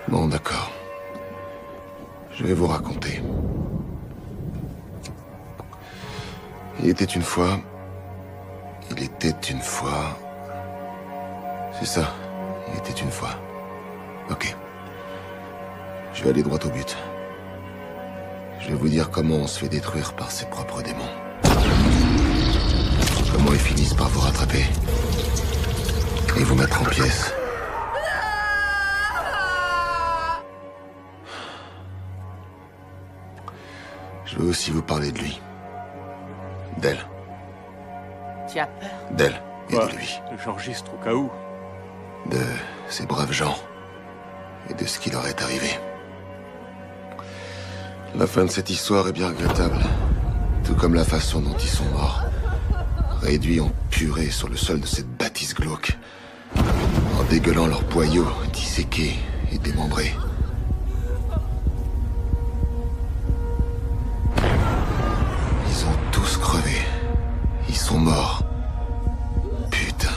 Bon, d'accord. Je vais vous raconter. Il était une fois... C'est ça, il était une fois. Ok. Je vais aller droit au but. Je vais vous dire comment on se fait détruire par ses propres démons. Comment ils finissent par vous rattraper. Et vous mettre en pièces. Je veux aussi vous parler de lui. D'elle. Tu as peur? D'elle et de lui. J'enregistre au cas où. De ces braves gens. Et de ce qui leur est arrivé. La fin de cette histoire est bien regrettable. Tout comme la façon dont ils sont morts. Réduits en purée sur le sol de cette bâtisse glauque. En dégueulant leurs boyaux, disséqués et démembrés. Ils ont tous crevé. Ils sont morts. Putain.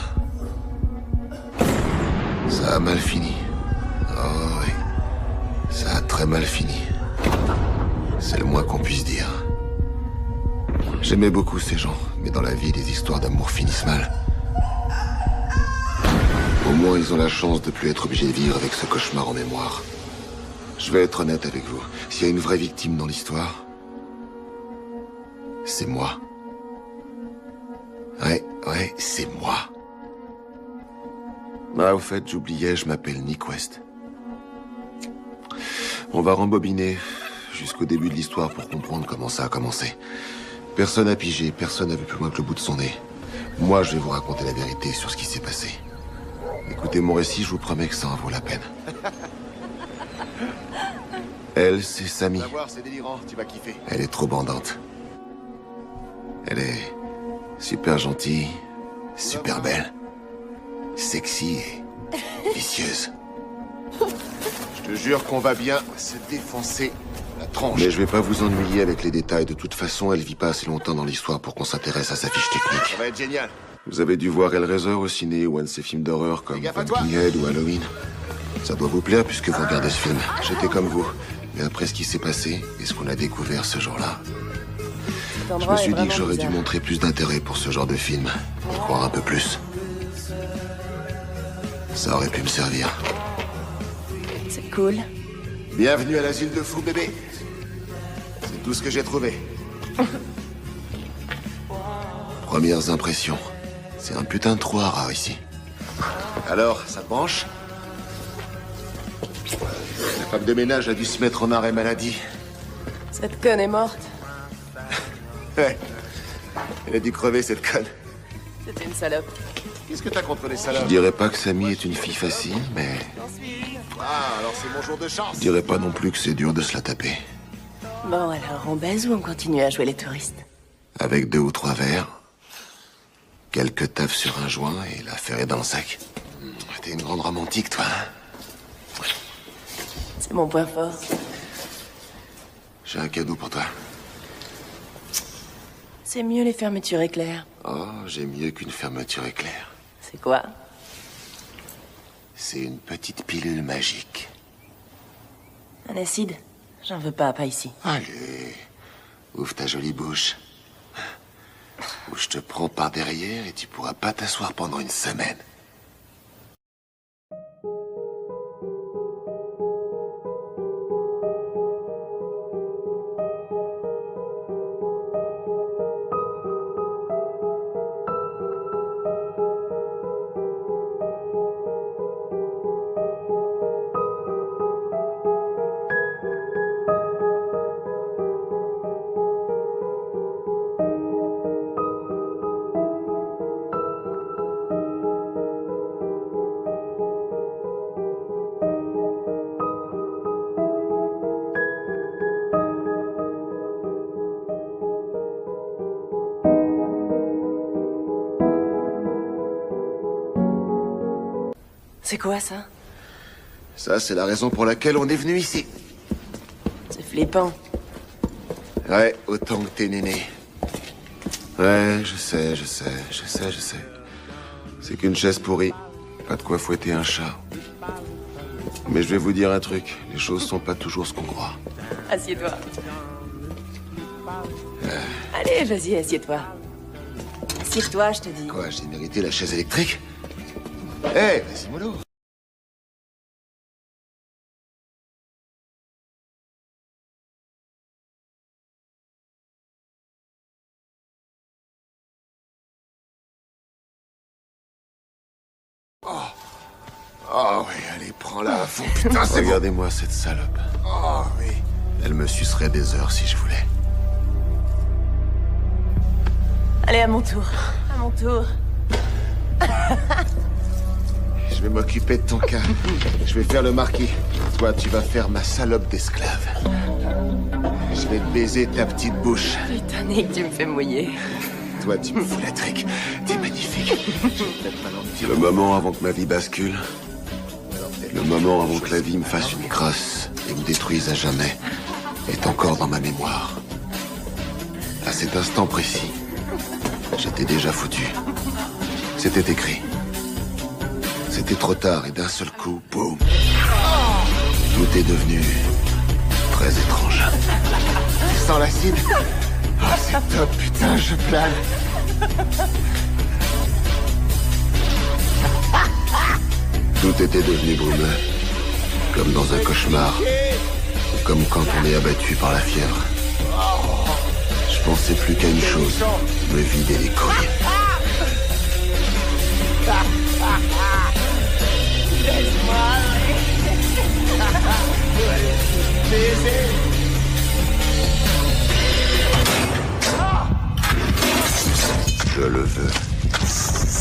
Ça a mal fini. Oh oui. Ça a très mal fini. C'est le moins qu'on puisse dire. J'aimais beaucoup ces gens, mais dans la vie, les histoires d'amour finissent mal. Au moins, ils ont la chance de plus être obligés de vivre avec ce cauchemar en mémoire. Je vais être honnête avec vous. S'il y a une vraie victime dans l'histoire, c'est moi. Ouais, c'est moi. Ah, au fait, j'oubliais, je m'appelle Nick West. On va rembobiner jusqu'au début de l'histoire pour comprendre comment ça a commencé. Personne n'a pigé, personne n'a vu plus loin que le bout de son nez. Moi, je vais vous raconter la vérité sur ce qui s'est passé. Écoutez mon récit, je vous promets que ça en vaut la peine. Elle, c'est Sammy. Tu vas voir, c'est délirant, tu vas kiffer. Elle est trop bandante. Elle est super gentille, super belle, sexy et vicieuse. Je te jure qu'on va bien se défoncer la tronche. Mais je vais pas vous ennuyer avec les détails. De toute façon, elle vit pas assez longtemps dans l'histoire pour qu'on s'intéresse à sa fiche technique. Ça va être génial. Vous avez dû voir Hellraiser au ciné ou un de ces films d'horreur comme Pumpkinhead ou Halloween. Ça doit vous plaire puisque vous regardez ce film. J'étais comme vous. Mais après ce qui s'est passé et ce qu'on a découvert ce jour-là, je me suis dit que j'aurais dû montrer plus d'intérêt pour ce genre de film. Y croire un peu plus. Ça aurait pu me servir. C'est cool. Bienvenue à l'asile de fous, bébé. C'est tout ce que j'ai trouvé. Premières impressions. C'est un putain de trou à rare ici. Alors, ça te branche? La femme de ménage a dû se mettre en arrêt maladie. Cette conne est morte. Ouais. Elle a dû crever, cette conne. C'était une salope. Qu'est-ce que t'as contre les Je salopes? dirais pas que Sammy est une fille facile, mais Ah, alors c'est mon jour de chance. je dirais pas non plus que c'est dur de se la taper. Bon, alors on baise ou on continue à jouer les touristes? Avec 2 ou 3 verres, quelques taffes sur un joint et l'affaire est dans le sac. T'es une grande romantique, toi, hein? C'est mon point fort. J'ai un cadeau pour toi. C'est mieux les fermetures éclairs. Oh, j'ai mieux qu'une fermeture éclair. C'est quoi? C'est une petite pilule magique. Un acide? J'en veux pas ici. Allez, ouvre ta jolie bouche. Ou je te prends par derrière et tu pourras pas t'asseoir pendant une semaine. C'est quoi ça? Ça, c'est la raison pour laquelle on est venu ici. C'est flippant. Ouais, autant que t'es néné. Ouais, je sais. C'est qu'une chaise pourrie. Pas de quoi fouetter un chat. Mais je vais vous dire un truc, les choses sont pas toujours ce qu'on croit. Assieds-toi. Allez, vas-y, assieds-toi. Assieds-toi, je te dis. Quoi, j'ai mérité la chaise électrique? Hé, vas-y, mollo. Oh oui, allez, prends-la à fond. Putain, c'est bon. Regardez-moi cette salope. Oh oui. Elle me sucerait des heures si je voulais. Allez, à mon tour. À mon tour. Je vais m'occuper de ton cas. Je vais faire le marquis. Toi, tu vas faire ma salope d'esclave. Je vais te baiser ta petite bouche. Putain, Nick, tu me fais mouiller. Toi, tu me fous la trique. T'es magnifique. Le moment avant que ma vie bascule. Le moment avant que la vie me fasse une crasse et me détruise à jamais est encore dans ma mémoire. À cet instant précis, j'étais déjà foutu. C'était écrit. C'était trop tard et d'un seul coup, boum. Tout est devenu très étrange. Tu sens l'acide? Oh, c'est top, putain, je plane. Tout était devenu brumeux, comme dans un cauchemar, comme quand on est abattu par la fièvre. Je pensais plus qu'à une chose, me vider les couilles. Je le veux.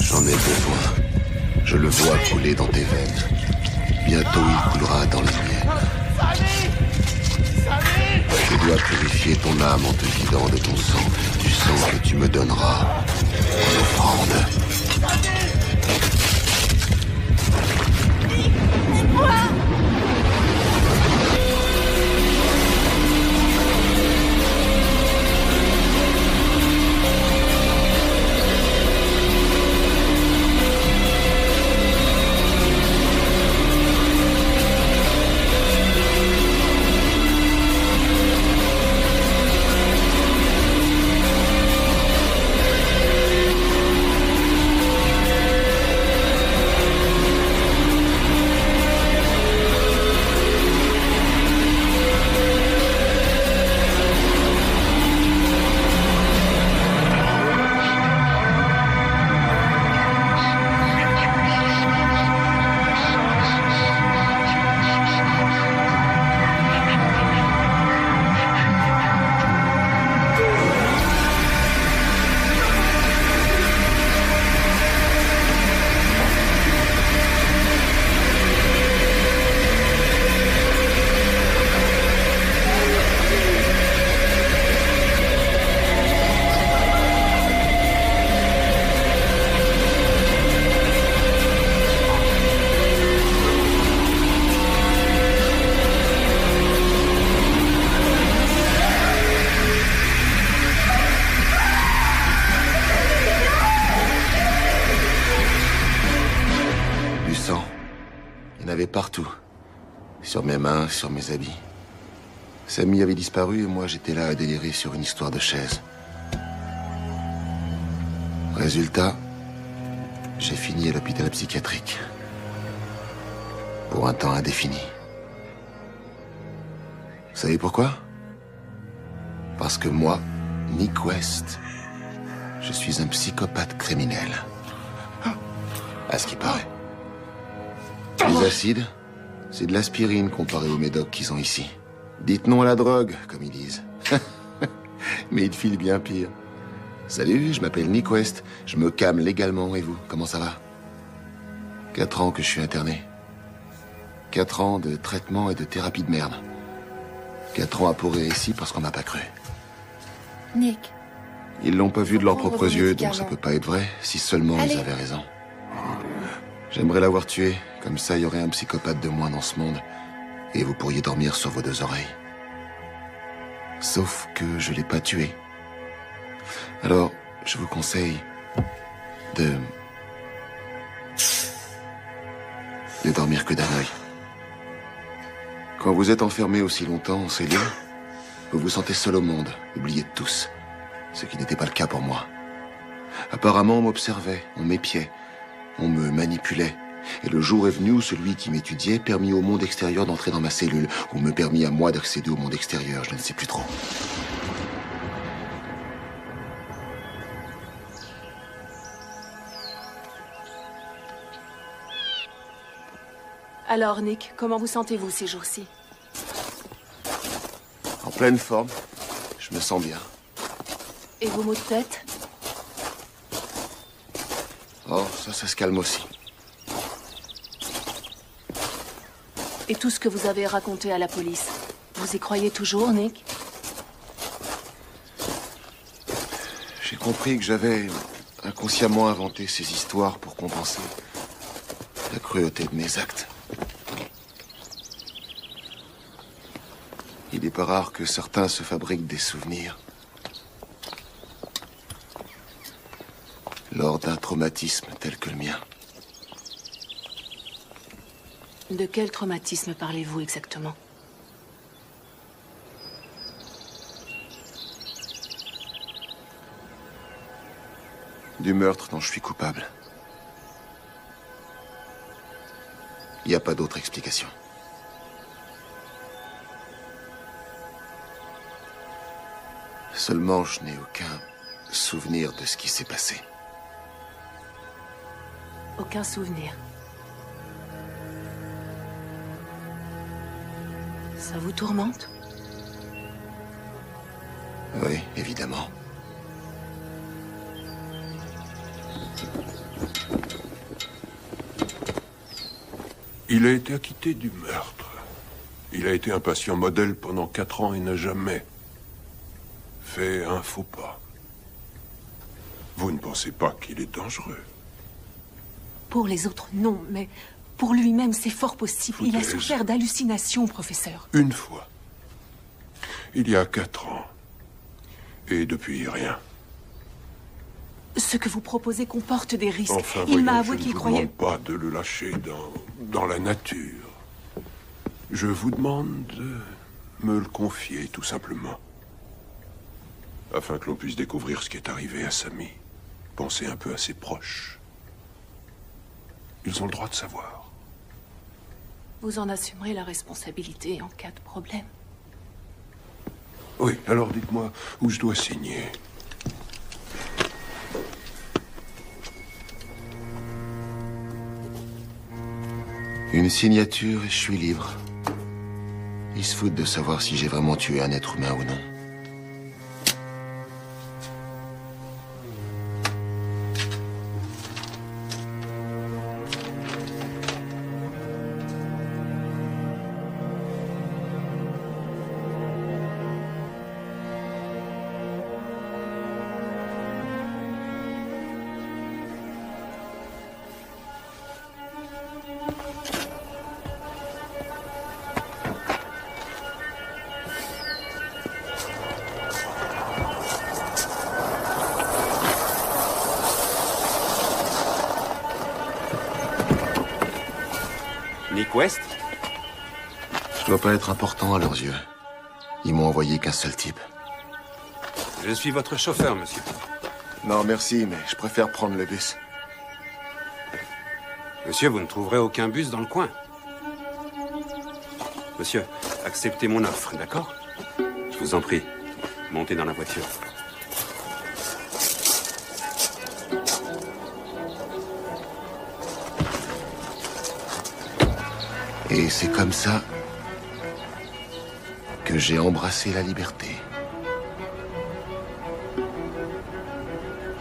J'en ai besoin. Je le vois couler dans tes veines. Bientôt il coulera dans les miennes. Je dois purifier ton âme en te vidant de ton sang. Du sang que tu me donneras en offrande. Partout. Sur mes mains, sur mes habits. Samy avait disparu et moi j'étais là à délirer sur une histoire de chaise. Résultat, j'ai fini à l'hôpital psychiatrique. Pour un temps indéfini. Vous savez pourquoi? Parce que moi, Nick West, je suis un psychopathe criminel. À ce qui paraît. Les acides, c'est de l'aspirine comparé au médoc qu'ils ont ici. Dites non à la drogue, comme ils disent. Mais ils filent bien pire. Salut, je m'appelle Nick West. Je me calme légalement, et vous, comment ça va? 4 ans que je suis interné. 4 ans de traitement et de thérapie de merde. 4 ans à pourrir ici parce qu'on m'a pas cru. Nick. Ils l'ont pas vu de leurs propres yeux, donc ça peut pas être vrai, si seulement ils avaient raison. J'aimerais l'avoir tué, comme ça il y aurait un psychopathe de moins dans ce monde, et vous pourriez dormir sur vos 2 oreilles. Sauf que je l'ai pas tué. Alors, je vous conseille de dormir que d'un œil. Quand vous êtes enfermé aussi longtemps en cellule, vous vous sentez seul au monde, oublié de tous. Ce qui n'était pas le cas pour moi. Apparemment, on m'observait, on m'épiait, on me manipulait. Et le jour est venu où celui qui m'étudiait permit au monde extérieur d'entrer dans ma cellule, ou me permit à moi d'accéder au monde extérieur, je ne sais plus trop. Alors, Nick, comment vous sentez-vous ces jours-ci? En pleine forme, je me sens bien. Et vos maux de tête? Oh, ça se calme aussi. Et tout ce que vous avez raconté à la police, vous y croyez toujours, Nick? J'ai compris que j'avais inconsciemment inventé ces histoires pour compenser la cruauté de mes actes. Il n'est pas rare que certains se fabriquent des souvenirs lors d'un traumatisme tel que le mien. De quel traumatisme parlez-vous exactement? Du meurtre dont je suis coupable. Il n'y a pas d'autre explication. Seulement, je n'ai aucun souvenir de ce qui s'est passé. Aucun souvenir. Ça vous tourmente? Oui, évidemment. Il a été acquitté du meurtre. Il a été un patient modèle pendant 4 ans et n'a jamais fait un faux pas. Vous ne pensez pas qu'il est dangereux? Pour les autres, non, mais pour lui-même, c'est fort possible. Il a Foutaise. souffert d'hallucinations, professeur. Une fois. Il y a 4 ans. Et depuis, rien. Ce que vous proposez comporte des risques. Enfin, Il m'a voyons, avoué je qu'il ne vous croyait... demande pas de le lâcher dans la nature. Je vous demande de me le confier, tout simplement. Afin que l'on puisse découvrir ce qui est arrivé à Samy. Penser un peu à ses proches. Ils ont le droit de savoir. Vous en assumerez la responsabilité en cas de problème. Oui, alors dites-moi où je dois signer. Une signature et je suis libre. Ils se foutent de savoir si j'ai vraiment tué un être humain ou non. Nick West? Je dois pas être important à leurs yeux. Ils m'ont envoyé qu'un seul type. Je suis votre chauffeur, monsieur. Non, merci, mais je préfère prendre le bus. Monsieur, vous ne trouverez aucun bus dans le coin. Monsieur, acceptez mon offre, d'accord? Je vous en prie, montez dans la voiture. Et c'est comme ça que j'ai embrassé la liberté.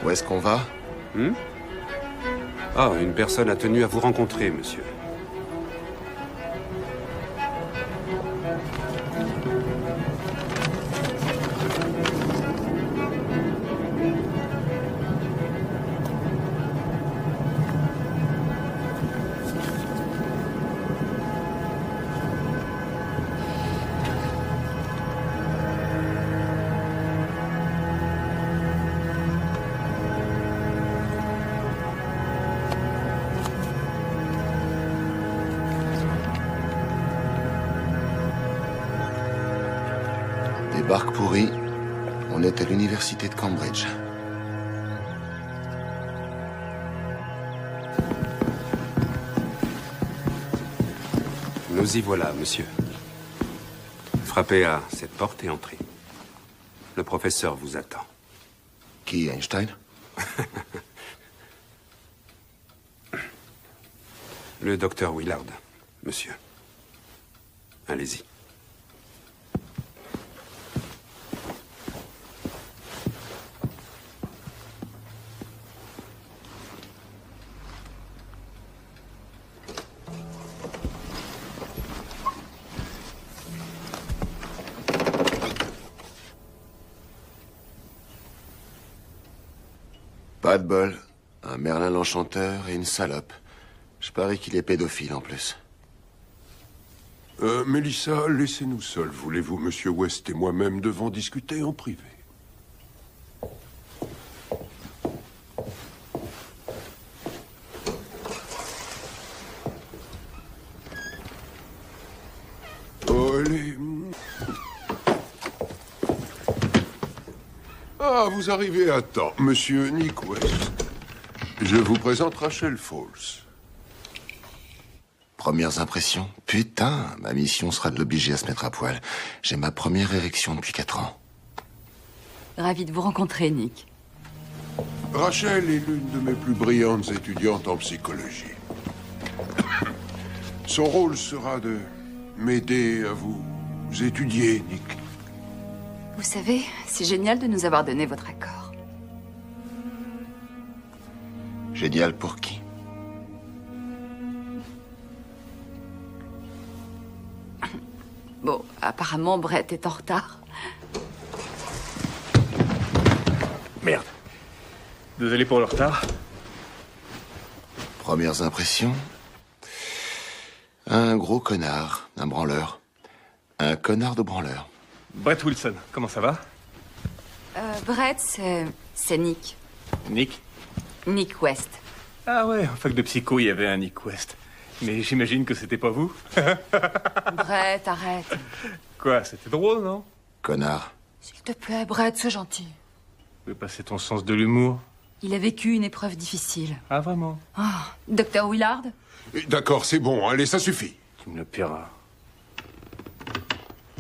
Où est-ce qu'on va? Ah, une personne a tenu à vous rencontrer, monsieur. Barque pourrie, on est à l'université de Cambridge. Nous y voilà, monsieur. Frappez à cette porte et entrez. Le professeur vous attend. Qui, Einstein? Le docteur Willard, monsieur. Allez-y. Pas de bol. Un Merlin l'Enchanteur et une salope. Je parie qu'il est pédophile en plus. Mélissa, laissez-nous seuls, voulez-vous? Monsieur West et moi-même devons discuter en privé. Oh, allez. Ah, vous arrivez à temps, monsieur Nick West. Je vous présente Rachel Falls. Premières impressions? Putain, ma mission sera de l'obliger à se mettre à poil. J'ai ma première érection depuis 4 ans. Ravi de vous rencontrer, Nick. Rachel est l'une de mes plus brillantes étudiantes en psychologie. Son rôle sera de m'aider à vous étudier, Nick. Vous savez, c'est génial de nous avoir donné votre accord. Génial pour qui? Bon, apparemment, Brett est en retard. Merde. Désolé pour le retard. Premières impressions? Un gros connard, un branleur. Un connard de branleur. Brett Wilson, comment ça va? Brett, c'est Nick. Nick? Nick West. Ah ouais, en fac de psycho, il y avait un Nick West. Mais j'imagine que c'était pas vous. Brett, arrête. Quoi, c'était drôle, non? Connard. S'il te plaît, Brett, sois gentil. Tu veux passer ton sens de l'humour? Il a vécu une épreuve difficile. Ah, vraiment? Ah, Docteur Willard? D'accord, c'est bon, allez, ça suffit. Tu me le paieras.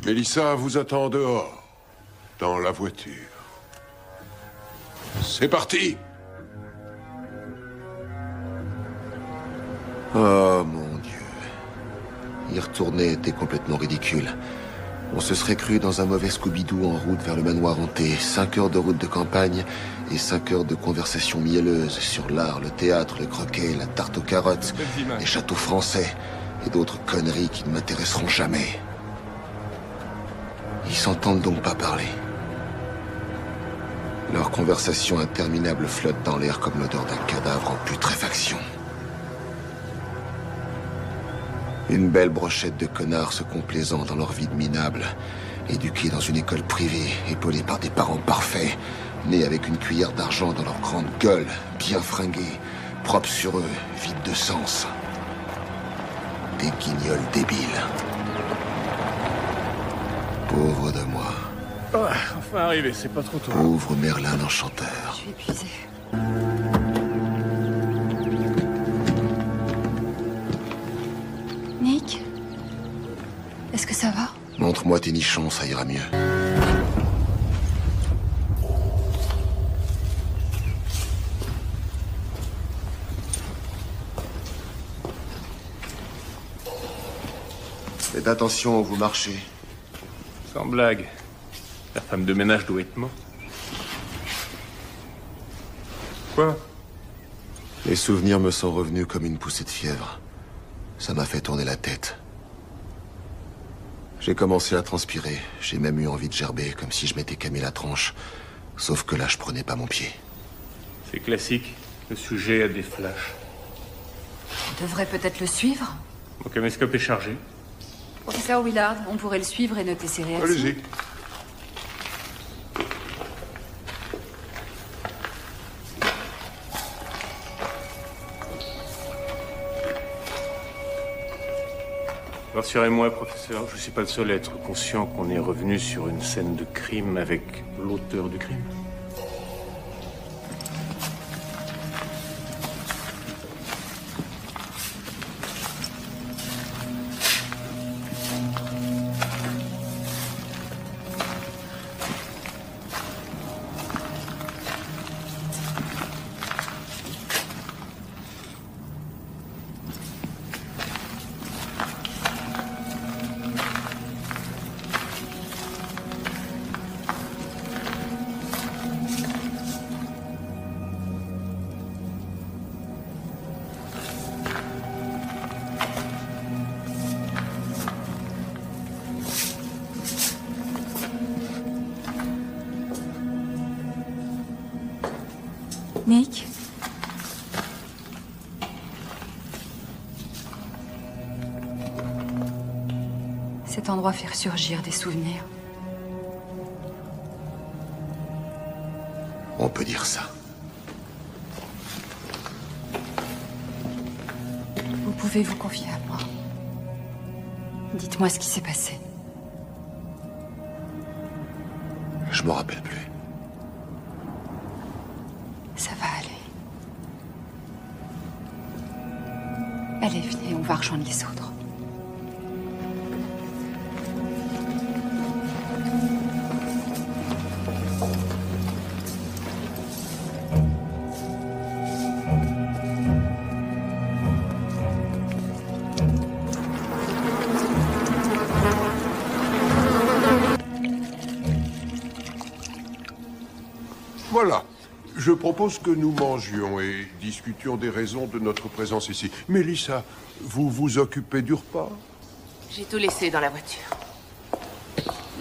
Mélissa vous attend dehors, dans la voiture. C'est parti! Oh mon Dieu. Y retourner était complètement ridicule. On se serait cru dans un mauvais Scooby-Doo en route vers le manoir hanté. 5 heures de route de campagne et 5 heures de conversation mielleuse sur l'art, le théâtre, le croquet, la tarte aux carottes, les châteaux français et d'autres conneries qui ne m'intéresseront jamais. Ils s'entendent donc pas parler. Leur conversation interminable flotte dans l'air comme l'odeur d'un cadavre en putréfaction. Une belle brochette de connards se complaisant dans leur vie de minable, éduqués dans une école privée, épaulés par des parents parfaits, nés avec une cuillère d'argent dans leur grande gueule, bien fringués, propres sur eux, vides de sens. Des guignols débiles. Pauvre de moi. Ouais, enfin arrivé, c'est pas trop tôt. Pauvre Merlin l'Enchanteur. Je suis épuisée. Nick? Est-ce que ça va? Montre-moi tes nichons, ça ira mieux. Faites attention où vous marchez. Sans blague. La femme de ménage doit être morte. Quoi? Les souvenirs me sont revenus comme une poussée de fièvre. Ça m'a fait tourner la tête. J'ai commencé à transpirer. J'ai même eu envie de gerber, comme si je m'étais camé la tronche. Sauf que là, je prenais pas mon pied. C'est classique. Le sujet a des flashs. On devrait peut-être le suivre. Mon caméscope est chargé. Professeur Willard, on pourrait le suivre et noter ses réactions. Allez-y. Rassurez-moi, professeur, je suis pas le seul à être conscient qu'on est revenu sur une scène de crime avec l'auteur du crime. Nick? Cet endroit fait ressurgir des souvenirs. On peut dire ça. Vous pouvez vous confier à moi. Dites-moi ce qui s'est passé. Je m'en rappelle plus. Ça va aller. Allez, venez, on va rejoindre les autres. Voilà. Je propose que nous mangions et discutions des raisons de notre présence ici. Mélissa, vous vous occupez du repas? J'ai tout laissé dans la voiture.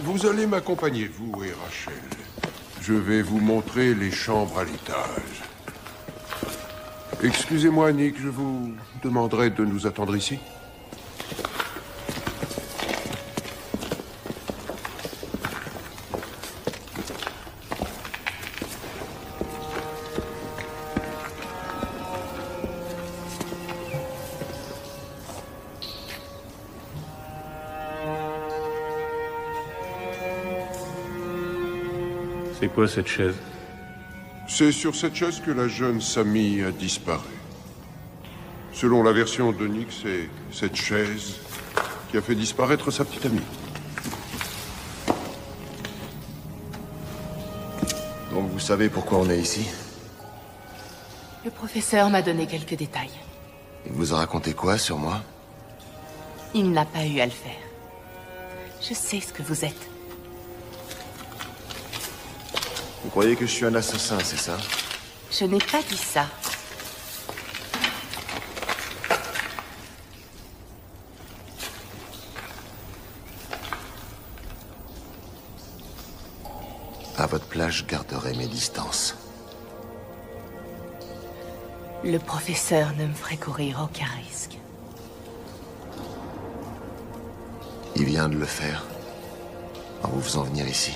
Vous allez m'accompagner, vous et Rachel. Je vais vous montrer les chambres à l'étage. Excusez-moi, Nick, je vous demanderai de nous attendre ici. C'est quoi cette chaise? C'est sur cette chaise que la jeune Sammy a disparu. Selon la version de Nick, c'est cette chaise qui a fait disparaître sa petite amie. Donc vous savez pourquoi on est ici? Le professeur m'a donné quelques détails. Il vous a raconté quoi sur moi? Il n'a pas eu à le faire. Je sais ce que vous êtes. Vous croyez que je suis un assassin, c'est ça? Je n'ai pas dit ça. À votre place, je garderai mes distances. Le professeur ne me ferait courir aucun risque. Il vient de le faire, en vous faisant venir ici.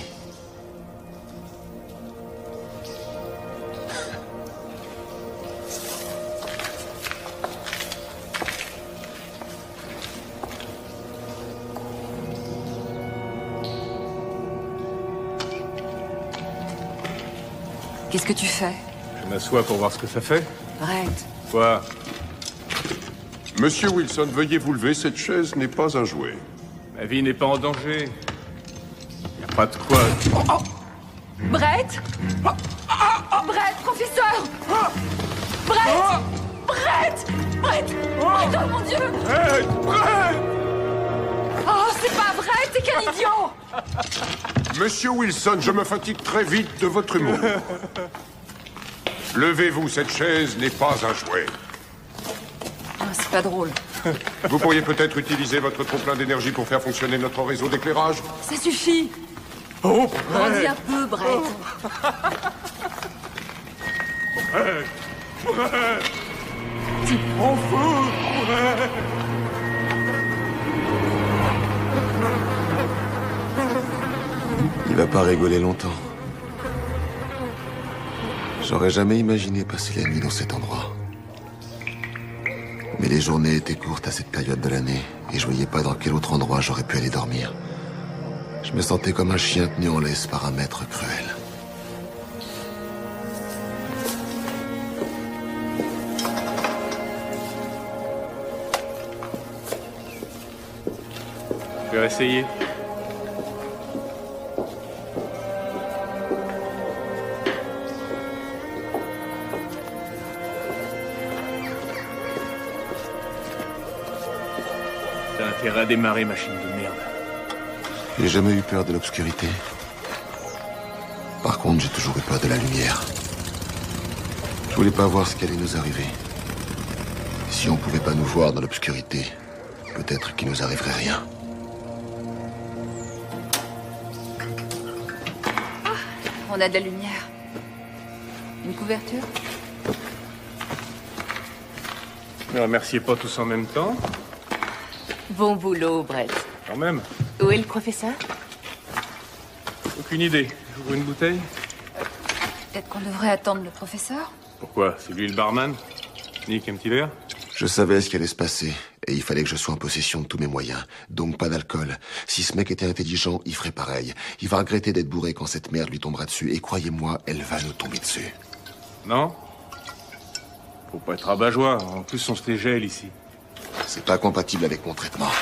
Qu'est-ce que tu fais? Je m'assois pour voir ce que ça fait. Brett. Quoi? Monsieur Wilson, veuillez vous lever, cette chaise n'est pas un jouet. Ma vie n'est pas en danger. Y a pas de quoi. Brett? Brett, professeur! Brett! Brett! Brett! Brett, oh mon Dieu! Brett! Brett! Oh, c'est pas vrai, t'es qu'un idiot! Monsieur Wilson, je me fatigue très vite de votre humour. Levez-vous, cette chaise n'est pas un jouet. Oh, c'est pas drôle. Vous pourriez peut-être utiliser votre trop-plein d'énergie pour faire fonctionner notre réseau d'éclairage? Ça suffit! Oh, Grandis un peu, Brett. tu prends feu, Brett! Il va pas rigoler longtemps. J'aurais jamais imaginé passer la nuit dans cet endroit. Mais les journées étaient courtes à cette période de l'année, et je voyais pas dans quel autre endroit j'aurais pu aller dormir. Je me sentais comme un chien tenu en laisse par un maître cruel. Je vais essayer. T'as intérêt à démarrer, machine de merde. J'ai jamais eu peur de l'obscurité. Par contre, j'ai toujours eu peur de la lumière. Je voulais pas voir ce qui allait nous arriver. Si on pouvait pas nous voir dans l'obscurité, peut-être qu'il nous arriverait rien. On a de la lumière. Une couverture? Ne remerciez pas tous en même temps. Bon boulot, Brett. Quand même. Où est le professeur? Aucune idée. J'ouvre une bouteille? Peut-être qu'on devrait attendre le professeur? Pourquoi? C'est lui le barman? Nick, un petit verre? Je savais ce qui allait se passer, et il fallait que je sois en possession de tous mes moyens. Donc pas d'alcool. Si ce mec était intelligent, il ferait pareil. Il va regretter d'être bourré quand cette merde lui tombera dessus, et croyez-moi, elle va nous tomber dessus. Non? Faut pas être rabat-joie. En plus, on se les gèle ici. C'est pas compatible avec mon traitement.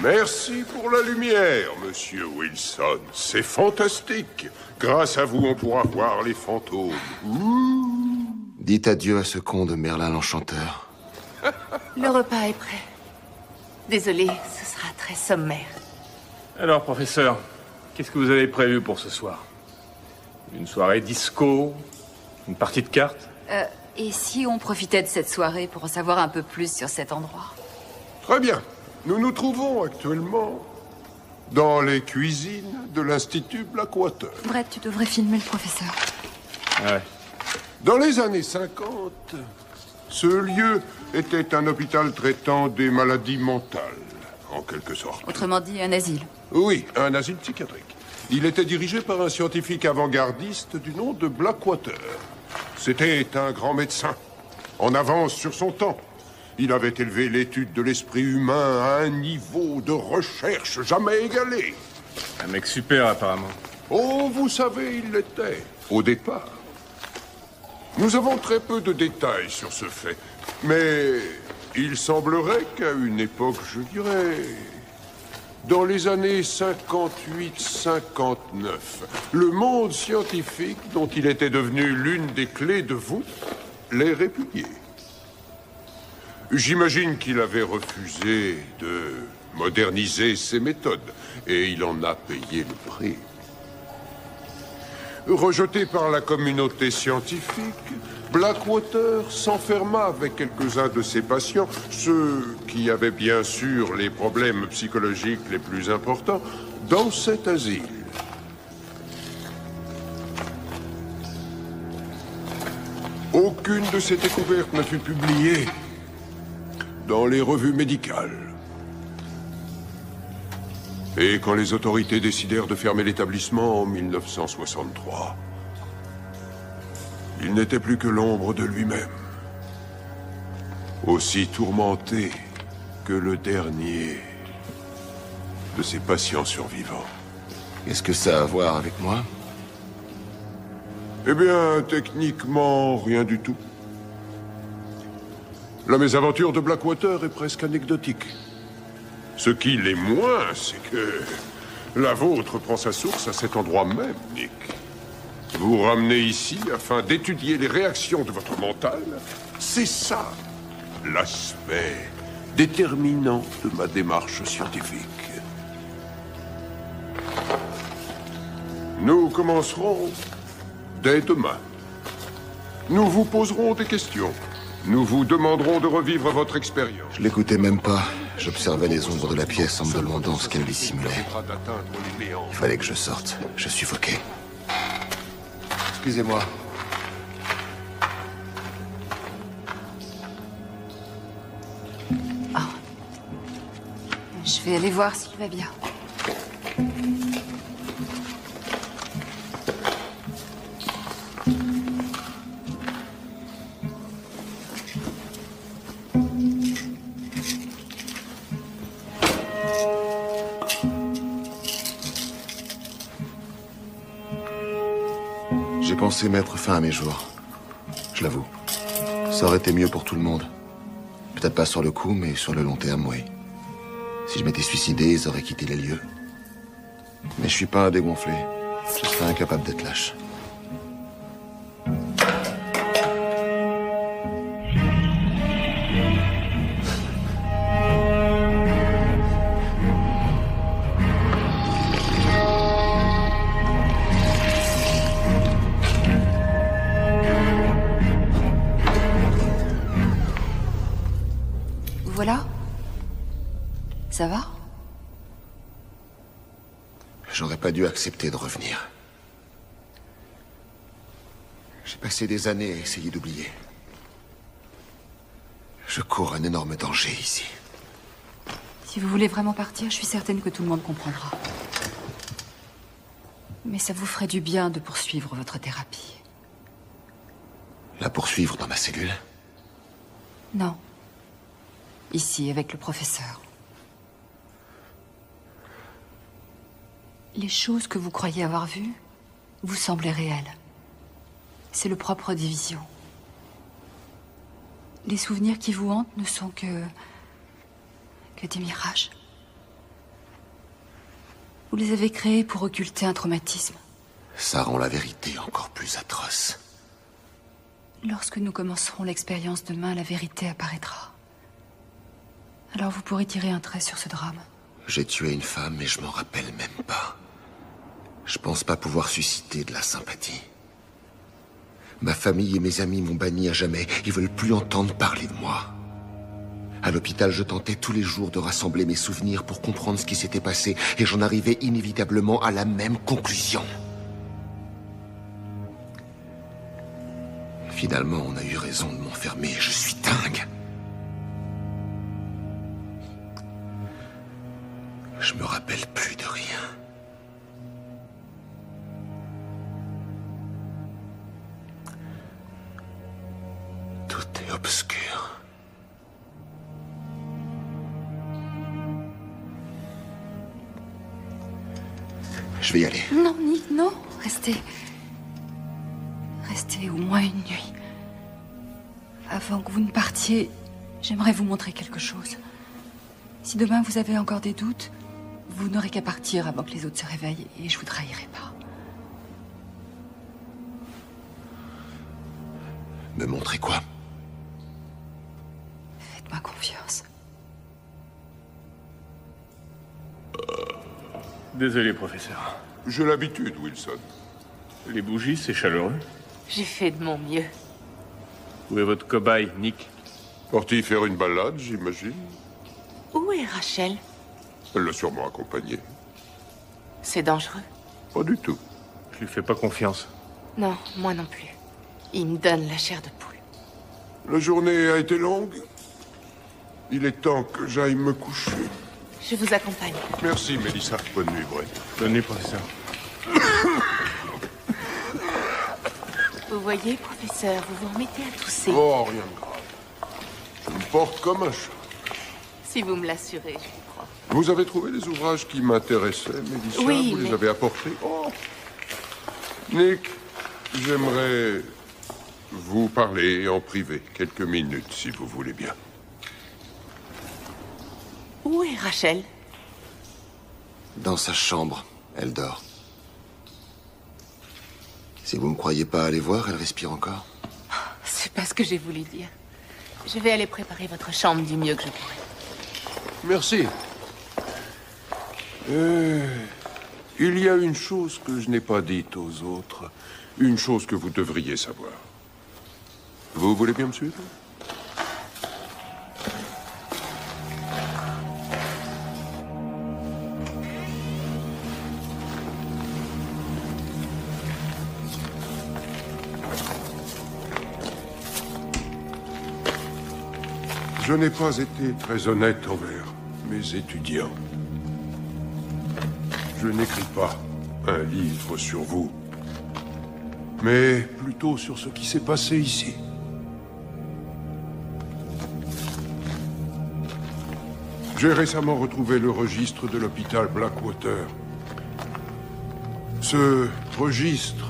Merci pour la lumière, monsieur Wilson. C'est fantastique. Grâce à vous, on pourra voir les fantômes. Ouh. Dites adieu à ce con de Merlin l'Enchanteur. Le repas est prêt. Désolé, ce sera très sommaire. Alors, professeur, qu'est-ce que vous avez prévu pour ce soir? Une soirée disco? Une partie de cartes? Et si on profitait de cette soirée pour en savoir un peu plus sur cet endroit? Très bien. Nous nous trouvons actuellement dans les cuisines de l'Institut Blackwater. Brett, tu devrais filmer le professeur. Ouais. Dans les années 50, ce lieu était un hôpital traitant des maladies mentales, en quelque sorte. Autrement dit, un asile. Oui, un asile psychiatrique. Il était dirigé par un scientifique avant-gardiste du nom de Blackwater. C'était un grand médecin, en avance sur son temps. Il avait élevé l'étude de l'esprit humain à un niveau de recherche jamais égalé. Un mec super, apparemment. Oh, vous savez, il l'était, au départ. Nous avons très peu de détails sur ce fait, mais il semblerait qu'à une époque, je dirais, dans les années 58-59, le monde scientifique, dont il était devenu l'une des clés de voûte, l'ait répudié. J'imagine qu'il avait refusé de moderniser ses méthodes, et il en a payé le prix. Rejeté par la communauté scientifique, Blackwater s'enferma avec quelques-uns de ses patients, ceux qui avaient bien sûr les problèmes psychologiques les plus importants, dans cet asile. Aucune de ces découvertes ne fut publiée dans les revues médicales. Et quand les autorités décidèrent de fermer l'établissement en 1963, il n'était plus que l'ombre de lui-même. Aussi tourmenté que le dernier de ses patients survivants. Qu'est-ce que ça a à voir avec moi? Eh bien, techniquement, rien du tout. La mésaventure de Blackwater est presque anecdotique. Ce qui l'est moins, c'est que la vôtre prend sa source à cet endroit même, Nick. Vous ramenez ici afin d'étudier les réactions de votre mental. C'est ça, l'aspect déterminant de ma démarche scientifique. Nous commencerons dès demain. Nous vous poserons des questions. Nous vous demanderons de revivre votre expérience. Je l'écoutais même pas. J'observais les ombres de la pièce en me demandant ce qu'elle dissimulait. Il fallait que je sorte. Je suffoquais. Excusez-moi. Je vais aller voir s'il va bien. pensé mettre fin à mes jours. Je l'avoue. Ça aurait été mieux pour tout le monde. Peut-être pas sur le coup, mais sur le long terme, oui. Si je m'étais suicidé, ils auraient quitté les lieux. Mais je suis pas un dégonflé. Je serais incapable d'être lâche. Voilà. Ça va? J'aurais pas dû accepter de revenir. J'ai passé des années à essayer d'oublier. Je cours un énorme danger ici. Si vous voulez vraiment partir, je suis certaine que tout le monde comprendra. Mais ça vous ferait du bien de poursuivre votre thérapie. La poursuivre dans ma cellule? Non. Ici, avec le professeur. Les choses que vous croyez avoir vues vous semblent réelles. C'est le propre des visions. Les souvenirs qui vous hantent ne sont que des mirages. Vous les avez créés pour occulter un traumatisme. Ça rend la vérité encore plus atroce. Lorsque nous commencerons l'expérience demain, la vérité apparaîtra. Alors vous pourrez tirer un trait sur ce drame. J'ai tué une femme et je m'en rappelle même pas. Je pense pas pouvoir susciter de la sympathie. Ma famille et mes amis m'ont banni à jamais. Ils veulent plus entendre parler de moi. À l'hôpital, je tentais tous les jours de rassembler mes souvenirs pour comprendre ce qui s'était passé, et j'en arrivais inévitablement à la même conclusion. Finalement, on a eu raison de m'enfermer. Je suis dingue. Je me rappelle plus de rien. Tout est obscur. Je vais y aller. Non, Nick, non. Restez. Restez au moins une nuit. Avant que vous ne partiez, j'aimerais vous montrer quelque chose. Si demain vous avez encore des doutes, vous n'aurez qu'à partir avant que les autres se réveillent et je vous trahirai pas. Me montrer quoi? Faites-moi confiance. Désolé, professeur. J'ai l'habitude, Wilson. Les bougies, c'est chaleureux. J'ai fait de mon mieux. Où est votre cobaye, Nick? Parti faire une balade, j'imagine. Où est Rachel? Elle l'a sûrement accompagné. C'est dangereux. Pas du tout. Je lui fais pas confiance. Non, moi non plus. Il me donne la chair de poule. La journée a été longue. Il est temps que j'aille me coucher. Je vous accompagne. Merci, Mélissa. Bonne nuit, Brett. Bonne nuit, professeur. Vous voyez, professeur, vous vous remettez à tousser. Oh, rien de grave. Je me porte comme un chat. Si vous me l'assurez, je vous crois. Vous avez trouvé les ouvrages qui m'intéressaient, Mélissa? Oui, Vous les mais- avez apportés? Oh. Nick, j'aimerais vous parler en privé quelques minutes, si vous voulez bien. Où est Rachel? Dans sa chambre, elle dort. Si vous me croyez pas aller voir, elle respire encore. C'est pas ce que j'ai voulu dire. Je vais aller préparer votre chambre du mieux que je pourrai. Merci. Il y a une chose que je n'ai pas dite aux autres. Une chose que vous devriez savoir. Vous voulez bien me suivre? Je n'ai pas été très honnête envers mes étudiants. Je n'écris pas un livre sur vous, mais plutôt sur ce qui s'est passé ici. J'ai récemment retrouvé le registre de l'hôpital Blackwater. Ce registre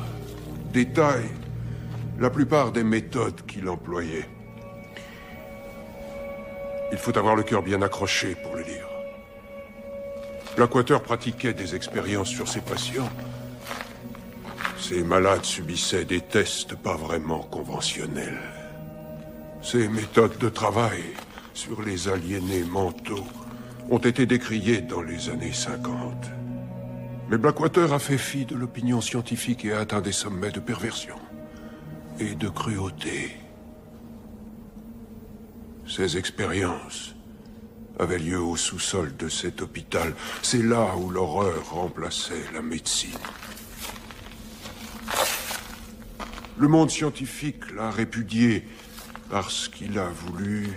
détaille la plupart des méthodes qu'il employait. Il faut avoir le cœur bien accroché pour le lire. Blackwater pratiquait des expériences sur ses patients. Ces malades subissaient des tests pas vraiment conventionnels. Ces méthodes de travail sur les aliénés mentaux ont été décriées dans les années 50. Mais Blackwater a fait fi de l'opinion scientifique et a atteint des sommets de perversion et de cruauté. Ces expériences avaient lieu au sous-sol de cet hôpital. C'est là où l'horreur remplaçait la médecine. Le monde scientifique l'a répudié parce qu'il a voulu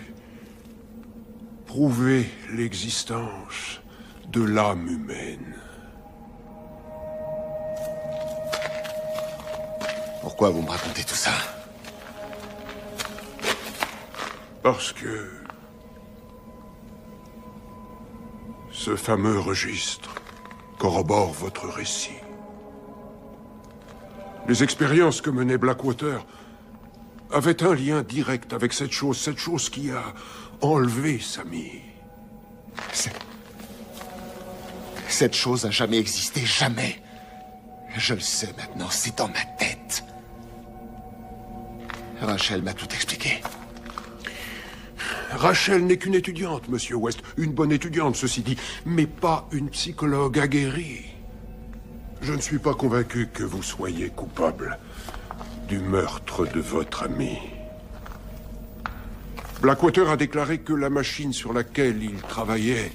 prouver l'existence de l'âme humaine. Pourquoi vous me racontez tout ça? Parce que ce fameux registre corrobore votre récit. Les expériences que menait Blackwater avaient un lien direct avec cette chose qui a enlevé Sammy. Cette chose a jamais existé, jamais. Je le sais maintenant, c'est dans ma tête. Rachel m'a tout expliqué. Rachel n'est qu'une étudiante, Monsieur West. Une bonne étudiante, ceci dit, mais pas une psychologue aguerrie. Je ne suis pas convaincu que vous soyez coupable du meurtre de votre ami. Blackwater a déclaré que la machine sur laquelle il travaillait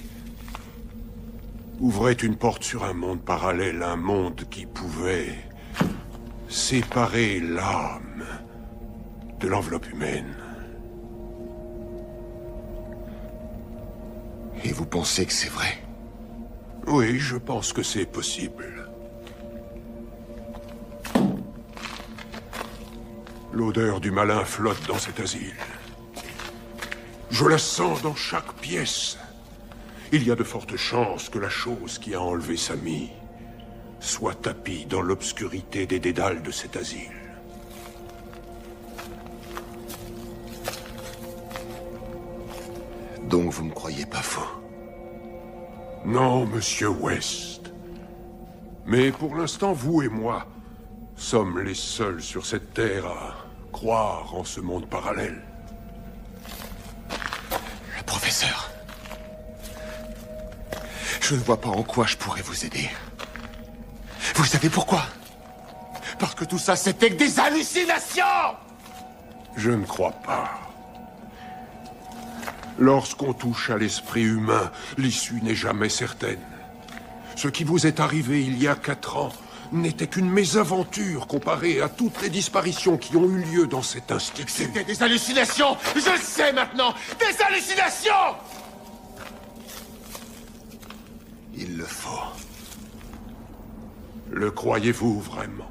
ouvrait une porte sur un monde parallèle, un monde qui pouvait séparer l'âme de l'enveloppe humaine. Et vous pensez que c'est vrai? Oui, je pense que c'est possible. L'odeur du malin flotte dans cet asile. Je la sens dans chaque pièce. Il y a de fortes chances que la chose qui a enlevé Sammy soit tapie dans l'obscurité des dédales de cet asile. Donc vous me croyez pas faux? Non, Monsieur West. Mais pour l'instant, vous et moi sommes les seuls sur cette terre à croire en ce monde parallèle. Professeur, je ne vois pas en quoi je pourrais vous aider. Vous savez pourquoi? Parce que tout ça, c'était que des hallucinations! Je ne crois pas. Lorsqu'on touche à l'esprit humain, l'issue n'est jamais certaine. Ce qui vous est arrivé il y a 4 ans n'était qu'une mésaventure comparée à toutes les disparitions qui ont eu lieu dans cet institut. C'était des hallucinations! Je le sais maintenant! Des hallucinations! Il le faut. Le croyez-vous vraiment?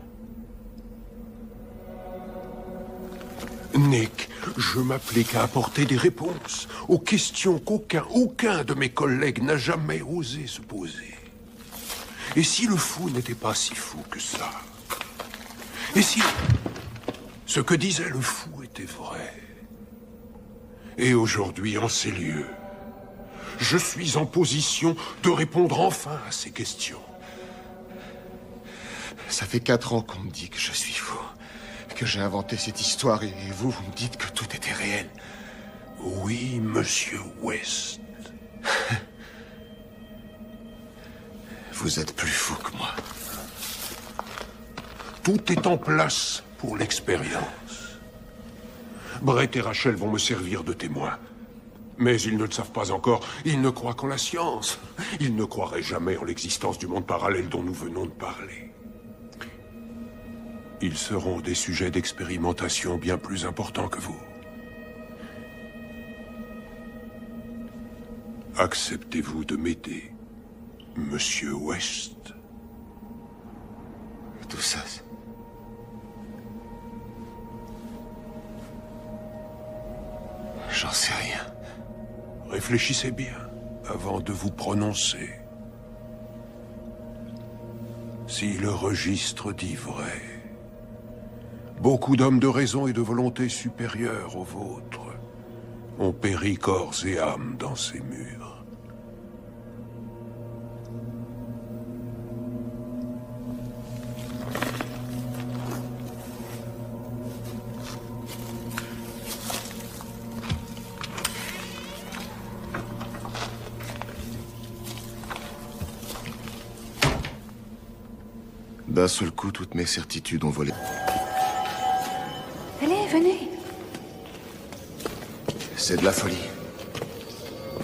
Nick, je m'applique à apporter des réponses aux questions qu'aucun de mes collègues n'a jamais osé se poser. Et si le fou n'était pas si fou que ça? Et si ce que disait le fou était vrai? Et aujourd'hui, en ces lieux, je suis en position de répondre enfin à ces questions. Ça fait 4 ans qu'on me dit que je suis fou. Que j'ai inventé cette histoire et vous me dites que tout était réel. Oui, Monsieur West. Vous êtes plus fou que moi. Tout est en place pour l'expérience. Brett et Rachel vont me servir de témoins. Mais ils ne le savent pas encore. Ils ne croient qu'en la science. Ils ne croiraient jamais en l'existence du monde parallèle dont nous venons de parler. Ils seront des sujets d'expérimentation bien plus importants que vous. Acceptez-vous de m'aider, Monsieur West? Tout ça, j'en sais rien. Réfléchissez bien avant de vous prononcer. Si le registre dit vrai, Beaucoup d'hommes de raison et de volonté supérieures aux vôtres ont péri corps et âme dans ces murs. D'un seul coup, toutes mes certitudes ont volé. Allez, venez. C'est de la folie.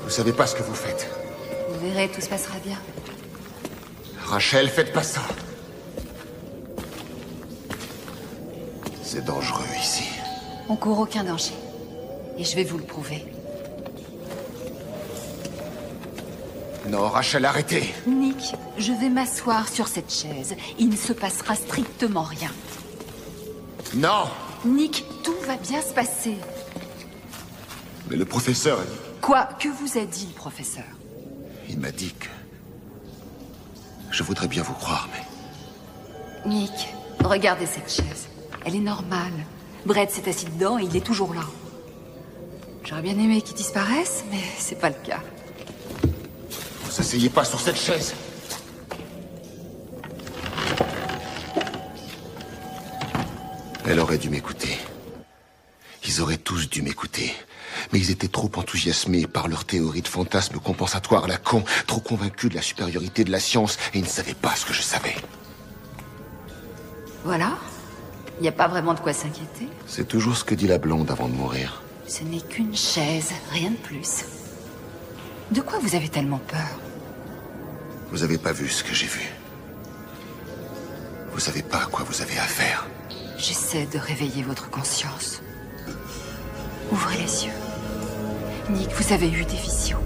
Vous savez pas ce que vous faites. Vous verrez, tout se passera bien. Rachel, faites pas ça. C'est dangereux ici. On court aucun danger. Et je vais vous le prouver. Non, Rachel, arrêtez. Nick, je vais m'asseoir sur cette chaise. Il ne se passera strictement rien. Non. Nick, tout va bien se passer. Mais le professeur... Quoi? Que vous a dit, le professeur? Il m'a dit que... Je voudrais bien vous croire, mais... Nick, regardez cette chaise. Elle est normale. Brett s'est assis dedans et il est toujours là. J'aurais bien aimé qu'il disparaisse, mais c'est pas le cas. Vous asseyez pas sur cette chaise. Elle aurait dû m'écouter. Ils auraient tous dû m'écouter. Mais ils étaient trop enthousiasmés par leur théorie de fantasme compensatoire à la con, trop convaincus de la supériorité de la science, et ils ne savaient pas ce que je savais. Voilà. Il n'y a pas vraiment de quoi s'inquiéter. C'est toujours ce que dit la blonde avant de mourir. Ce n'est qu'une chaise, rien de plus. De quoi vous avez tellement peur? Vous avez pas vu ce que j'ai vu. Vous savez pas à quoi vous avez affaire. J'essaie de réveiller votre conscience. Ouvrez les yeux. Nick, vous avez eu des visions.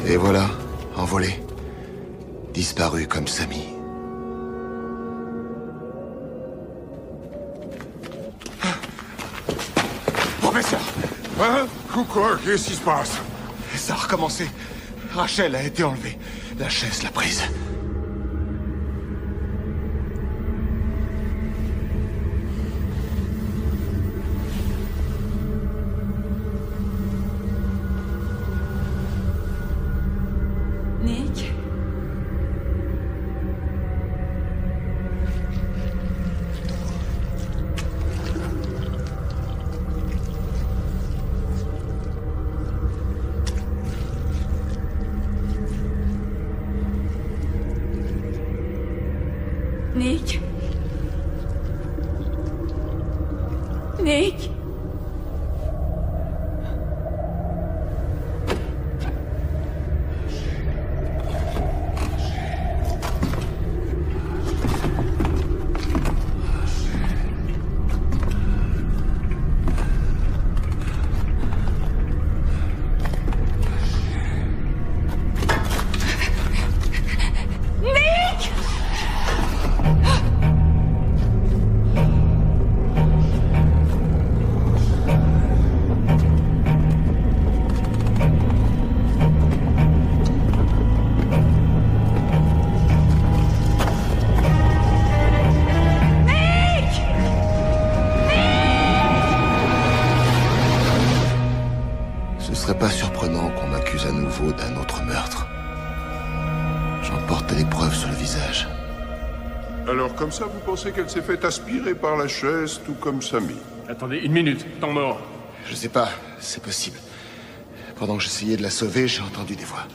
Et voilà, envolé. Disparu comme Samy. Professeur! Hein? Quoi? Qu'est-ce qui se passe? Ça a recommencé. Rachel a été enlevée. La chaise l'a prise. Nick? Nick? Nick? Nick! qu'on m'accuse à nouveau d'un autre meurtre. J'emporte les preuves sur le visage. Alors, comme ça, vous pensez qu'elle s'est fait aspirer par la chaise, tout comme Samy? Attendez, une minute, temps mort. Je sais pas, c'est possible. Pendant que j'essayais de la sauver, j'ai entendu des voix.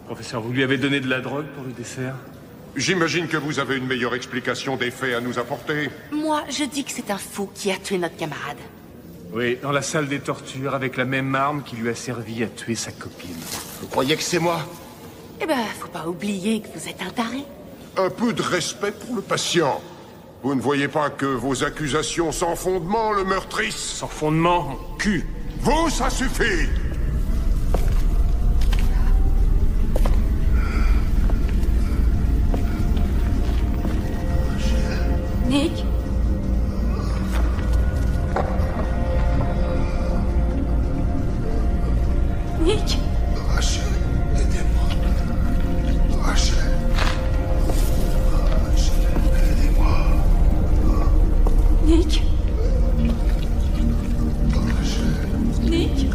Professeur, vous lui avez donné de la drogue pour le dessert? J'imagine que vous avez une meilleure explication des faits à nous apporter. Moi, je dis que c'est un fou qui a tué notre camarade. Oui, dans la salle des tortures, avec la même arme qui lui a servi à tuer sa copine. Vous croyez que c'est moi? Eh ben, faut pas oublier que vous êtes un taré. Un peu de respect pour le patient. Vous ne voyez pas que vos accusations sans fondement le meurtrissent? Sans fondement, mon cul. Vous, ça suffit! Nick? Nick? Rachel, aidez-moi. Rachel. Rachel, aidez-moi. Nick? Rachel. Nick?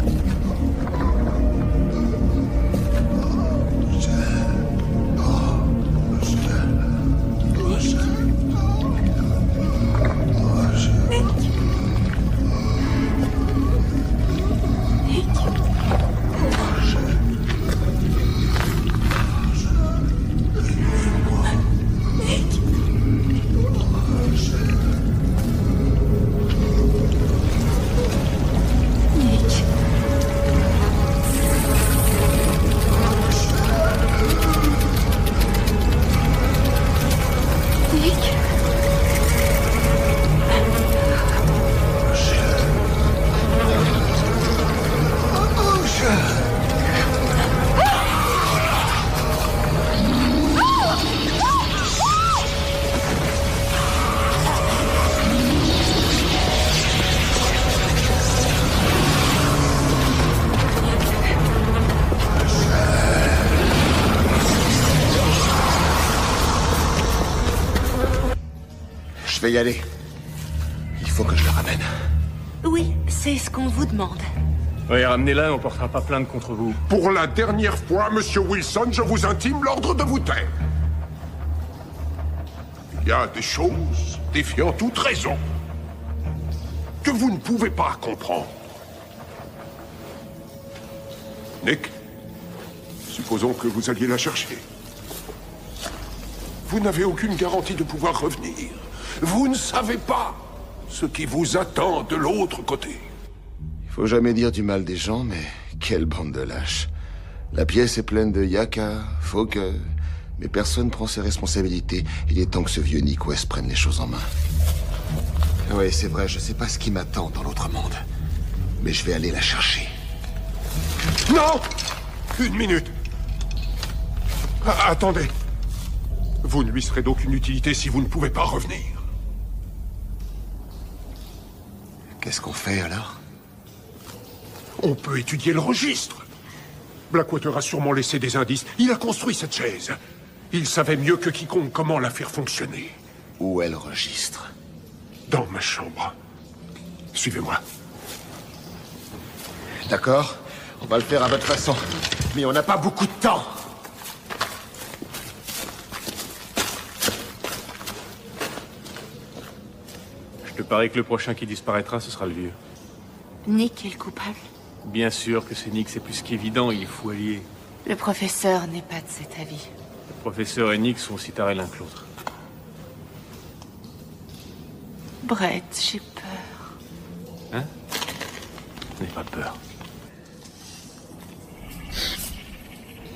Je vais y aller. Il faut que je le ramène. Oui, c'est ce qu'on vous demande. Oui, ramenez-la, on portera pas plainte contre vous. Pour la dernière fois, Monsieur Wilson, je vous intime l'ordre de vous taire. Il y a des choses défiant toute raison que vous ne pouvez pas comprendre. Nick, supposons que vous alliez la chercher. Vous n'avez aucune garantie de pouvoir revenir. Vous ne savez pas ce qui vous attend de l'autre côté. Il faut jamais dire du mal des gens, mais quelle bande de lâches. La pièce est pleine de yaka, Fogg, mais personne prend ses responsabilités. Il est temps que ce vieux Nick West prenne les choses en main. Oui, c'est vrai, je sais pas ce qui m'attend dans l'autre monde. Mais je vais aller la chercher. Non! Une minute. Attendez. Vous ne lui serez d'aucune utilité si vous ne pouvez pas revenir. Qu'est-ce qu'on fait alors? On peut étudier le registre. Blackwater a sûrement laissé des indices. Il a construit cette chaise. Il savait mieux que quiconque comment la faire fonctionner. Où est le registre? Dans ma chambre. Suivez-moi. D'accord, on va le faire à votre façon. Mais on n'a pas beaucoup de temps. Je te parie que le prochain qui disparaîtra, ce sera le vieux. Nick est le coupable. Bien sûr que c'est Nick, c'est plus qu'évident, il est fou allié. Le professeur n'est pas de cet avis. Le professeur et Nick sont aussi tarés l'un que l'autre. Brett, j'ai peur. Hein? N'aie pas peur.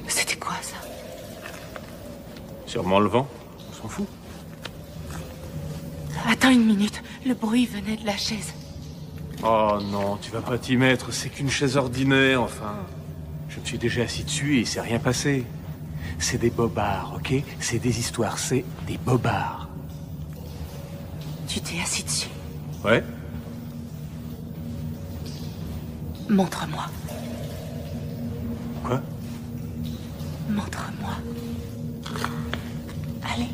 C'était quoi, ça? Sûrement le vent, on s'en fout. Attends une minute, le bruit venait de la chaise. Oh non, tu vas pas t'y mettre, c'est qu'une chaise ordinaire, enfin. Je me suis déjà assis dessus et il s'est rien passé. C'est des bobards, ok? C'est des histoires, c'est des bobards. Tu t'es assis dessus. Ouais? Montre-moi. Quoi? Montre-moi. Allez.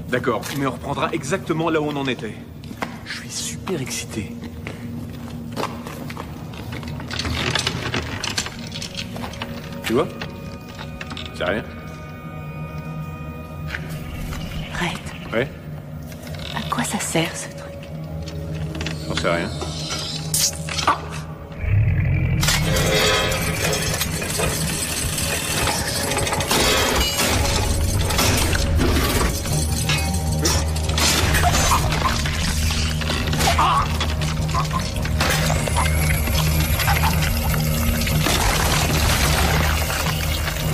D'accord, mais on reprendra exactement là où on en était. Je suis super excité. Tu vois? C'est rien. Red, Ouais? à quoi ça sert ce truc? J'en sais rien.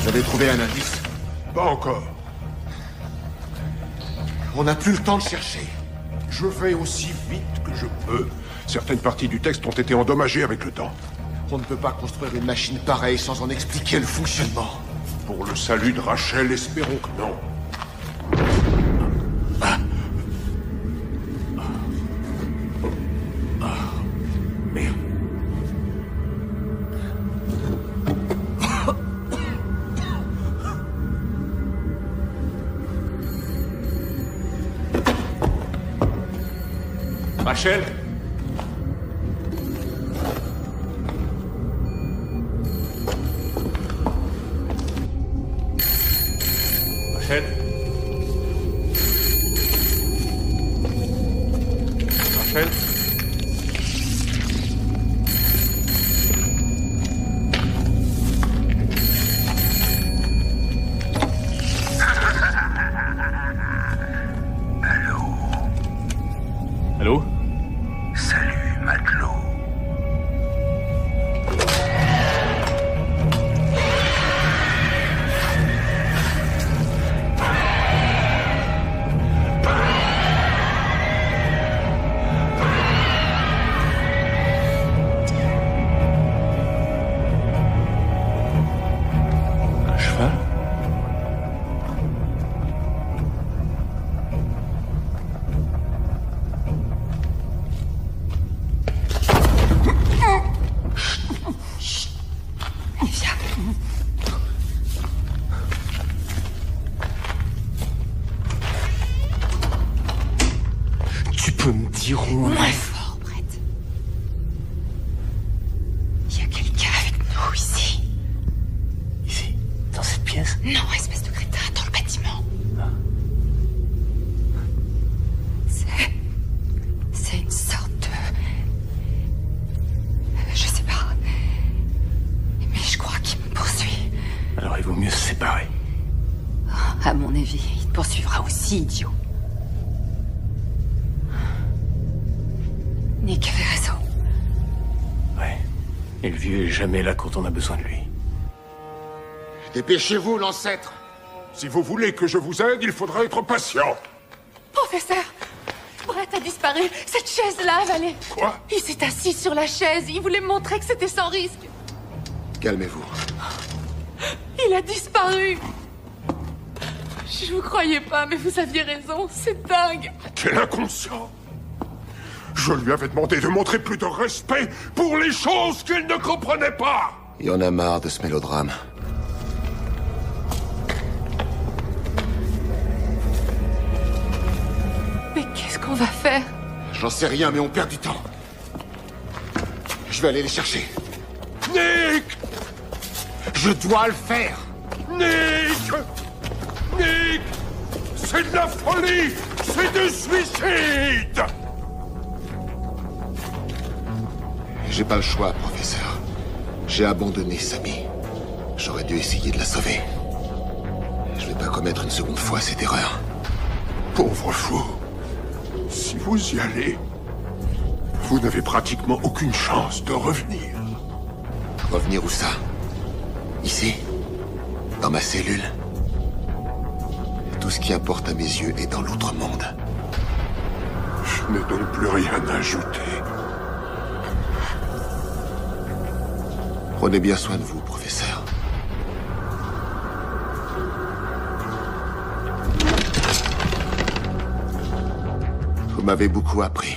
Vous avez trouvé un indice? Pas encore. On n'a plus le temps de chercher. Je vais aussi vite que je peux. Certaines parties du texte ont été endommagées avec le temps. On ne peut pas construire une machine pareille sans en expliquer le fonctionnement. Pour le salut de Rachel, espérons que non. Merde. Rachel? Rachel? Rachel? Allô? Salut, matelot. Un cheval? Tu peux me dire où on Moins est? fort, Brett. Il y a quelqu'un avec nous ici. Ici, dans cette pièce? Non, espèce de crétin, dans le bâtiment. C'est une sorte de... Je sais pas. Mais je crois qu'il me poursuit. Alors il vaut mieux se séparer. À mon avis, il te poursuivra aussi, idiot. Nick avait raison. Ouais. Et le vieux est jamais là quand on a besoin de lui. Dépêchez-vous, l'ancêtre! Si vous voulez que je vous aide, il faudra être patient. Professeur, Brett a disparu. Cette chaise-là a avalé. Quoi? Il s'est assis sur la chaise. Il voulait me montrer que c'était sans risque. Calmez-vous. Il a disparu. Je vous croyais pas, mais vous aviez raison. C'est dingue. Quel inconscient! Je lui avais demandé de montrer plus de respect pour les choses qu'il ne comprenait pas! Il y en a marre de ce mélodrame. Mais qu'est-ce qu'on va faire? J'en sais rien, mais on perd du temps. Je vais aller les chercher. Nick! Je dois le faire! Nick! Nick! C'est de la folie! C'est du suicide! J'ai pas le choix, professeur. J'ai abandonné Sammy. J'aurais dû essayer de la sauver. Je vais pas commettre une seconde fois cette erreur. Pauvre fou. Si vous y allez, vous n'avez pratiquement aucune chance de revenir. Revenir où ça? Ici? Dans ma cellule? Tout ce qui importe à mes yeux est dans l'autre monde. Je n'ai donc plus rien à ajouter. Prenez bien soin de vous, professeur. Vous m'avez beaucoup appris.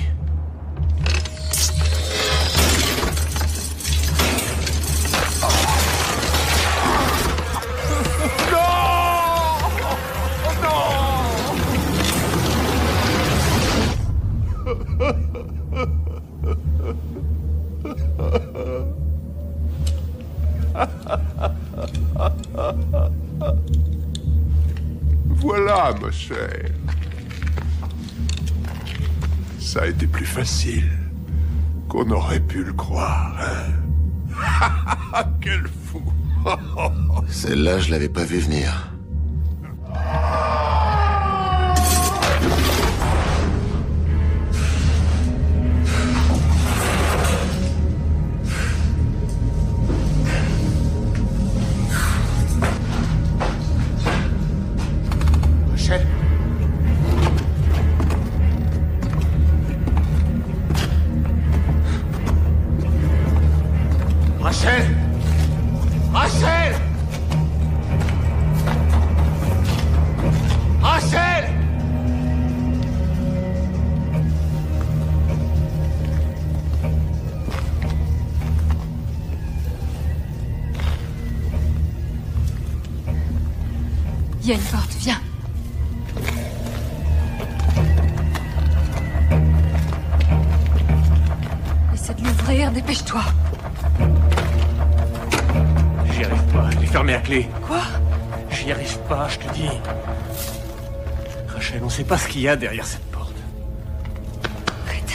Voilà, ma chère. Ça a été plus facile qu'on aurait pu le croire, hein? Quel fou! Celle-là, je l'avais pas vu venir. Rachel! Rachel! Rachel! Il y a une porte, viens. Essaie de l'ouvrir, dépêche-toi. J'y arrive pas, elle est fermée à clé. Quoi? J'y arrive pas, je te dis. Rachel, on sait pas ce qu'il y a derrière cette porte. Arrête,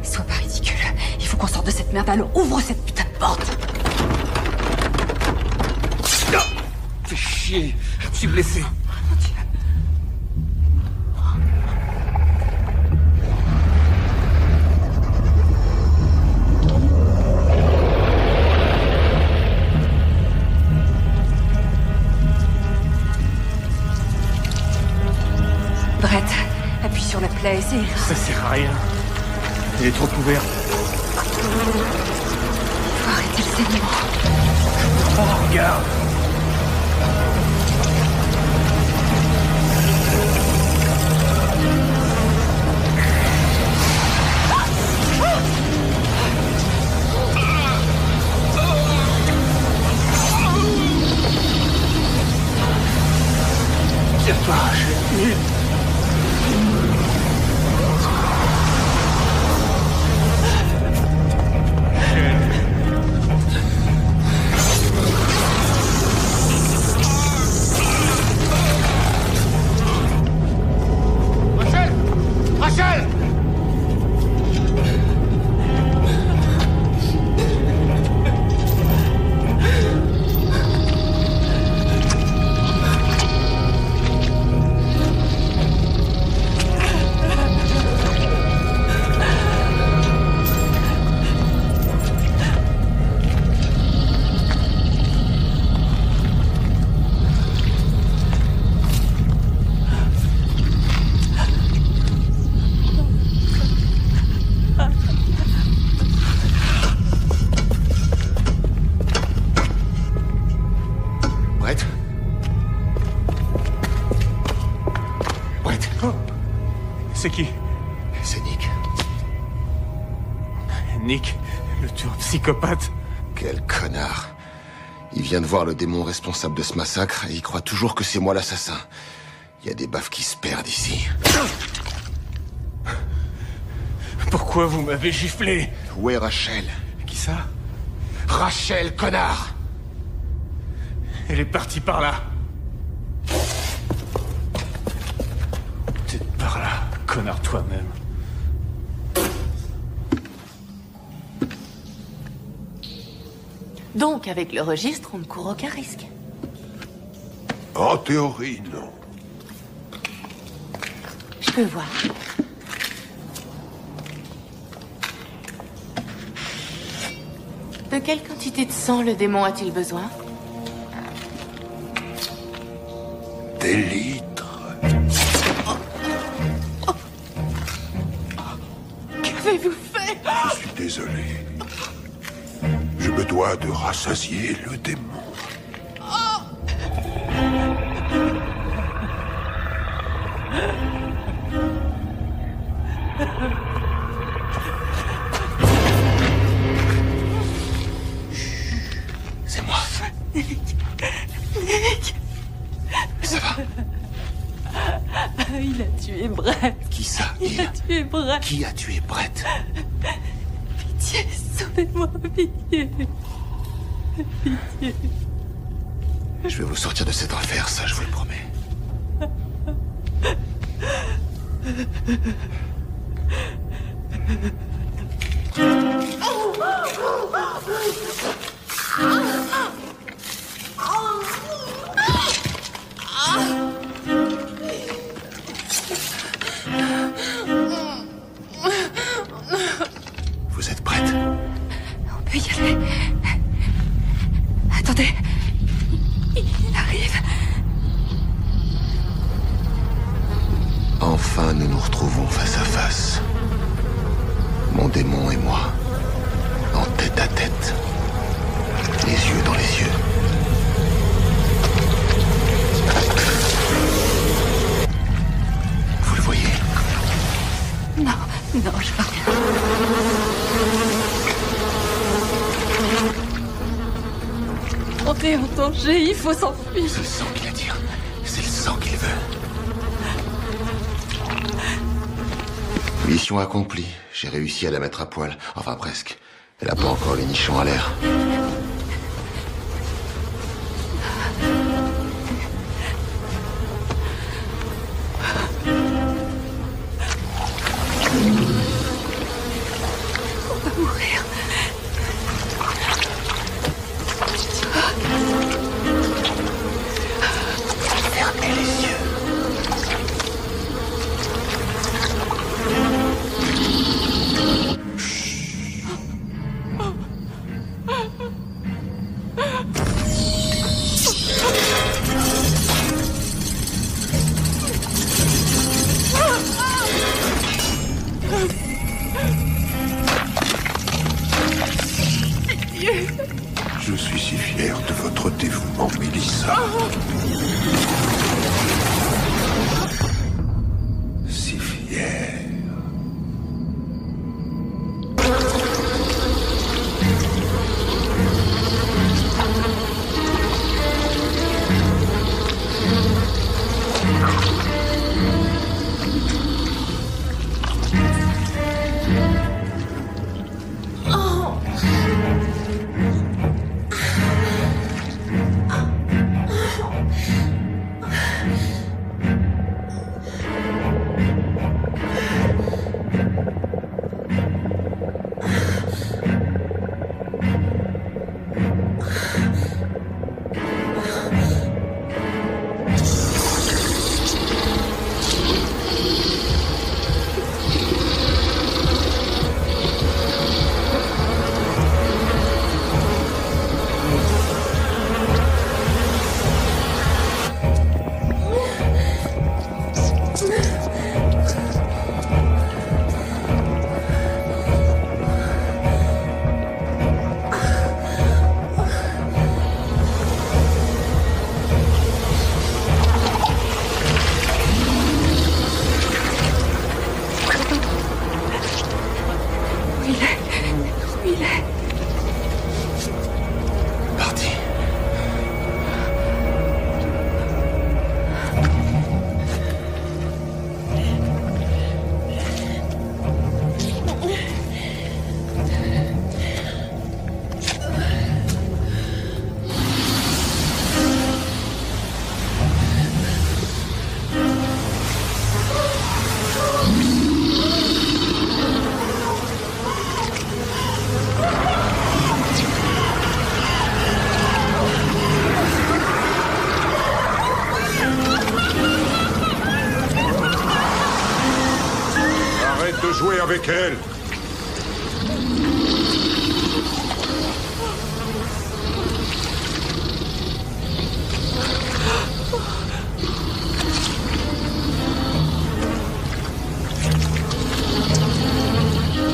sois pas ridicule. Il faut qu'on sorte de cette merde, alors ouvre cette putain de porte. Fais chier, je me suis blessé. Mon Dieu. Brett, appuie sur la plaie et ça ira. Ça sert à rien. Elle est trop ouverte. Faut arrêter le saignement. Oh, regarde. Tiens-toi, Rachel. Rachel! Rachel! Brett? Brett? C'est qui? C'est Nick. Nick, le tueur psychopathe. Quel connard. Il vient de voir le démon responsable de ce massacre et il croit toujours que c'est moi l'assassin. Il y a des baffes qui se perdent ici. Pourquoi vous m'avez giflé? Où est Rachel? Qui ça? Rachel, connard! Elle est partie par là. T'es par là, connard toi-même. Donc, avec le registre, on ne court aucun risque. En théorie, non. Je peux voir. De quelle quantité de sang le démon a-t-il besoin? Des litres. Qu'avez-vous fait? Je suis désolé. Je me dois de rassasier le démon. C'est moi. Nick. Ça va? Il a tué Brett. Qui ça? Il a tué Brett. Qui a tué Brett? Pitié, sauvez-moi, pitié. Pitié. Je vais vous sortir de cette affaire, ça je vous le promets. Vous êtes prête? On peut y aller. Attendez. Il arrive. Enfin, nous nous retrouvons face à face. Mon démon et moi. En tête à tête. Les yeux dans les yeux. Vous le voyez? Non, je vois rien. On est en danger, il faut s'enfuir. C'est le sang qui l'attire. C'est le sang qu'il veut. Mission accomplie. J'ai réussi à la mettre à poil. Enfin, presque. Elle a pas encore les nichons à l'air. On va mourir. Fermez les yeux. Je suis si fier de votre dévouement, Mélissa. Si fier. Jouer avec elle.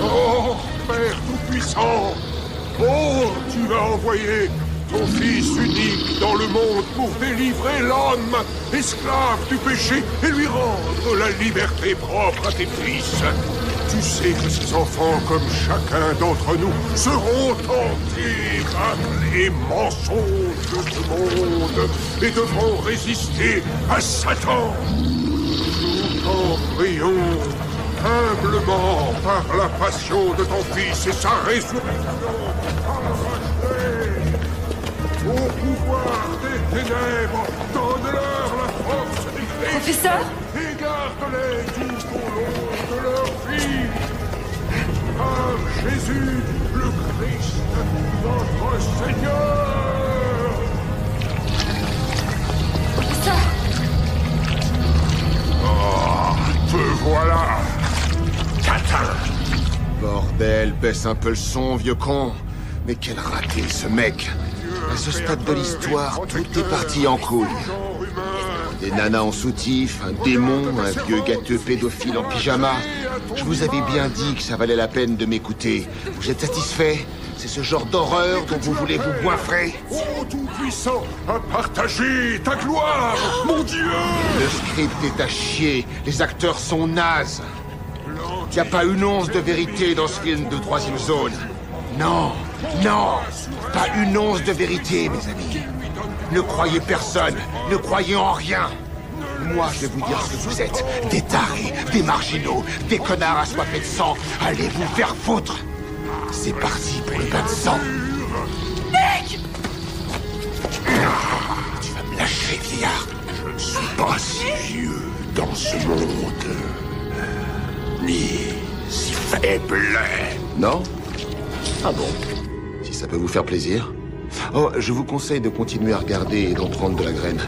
Oh, Père Tout-Puissant! Oh, tu as envoyé ton Fils unique dans le monde pour délivrer l'homme, esclave du péché, et lui rendre la liberté propre à tes fils. Tu sais que ces enfants, comme chacun d'entre nous, seront tentés par les mensonges de ce monde et devront résister à Satan. Nous t'en prions humblement par la passion de ton Fils et sa résurrection, arrachés au pouvoir des ténèbres, donne-leur la force du Christ. Professeur? Et garde-les tout au long de leur vie. Par Jésus, le Christ, notre Seigneur. Professeur? Oh, te voilà. Catin. Bordel, baisse un peu le son, vieux con. Mais quel raté, ce mec. À ce stade de l'histoire, tout est parti en couille. Des nanas en soutif, un démon, un vieux gâteux pédophile en pyjama. Je vous avais bien dit que ça valait la peine de m'écouter. Vous êtes satisfait? C'est ce genre d'horreur dont vous voulez vous goinfrer? Ô Tout-Puissant, à partager ta gloire, mon Dieu! Le script est à chier, les acteurs sont nazes. Il n'y a pas une once de vérité dans ce film de troisième zone. Non, non, pas une once de vérité, mes amis. Ne croyez personne, ne croyez en rien. Moi, je vais vous dire ce que vous êtes. Des tarés, des marginaux, des connards assoiffés de sang. Allez vous faire foutre. C'est parti pour le bain de sang. Nick! Tu vas me lâcher, vieillard. Je ne suis pas si vieux dans ce monde. Ni si faible. Non? Ah bon? Si ça peut vous faire plaisir. Oh, je vous conseille de continuer à regarder et d'en prendre de la graine.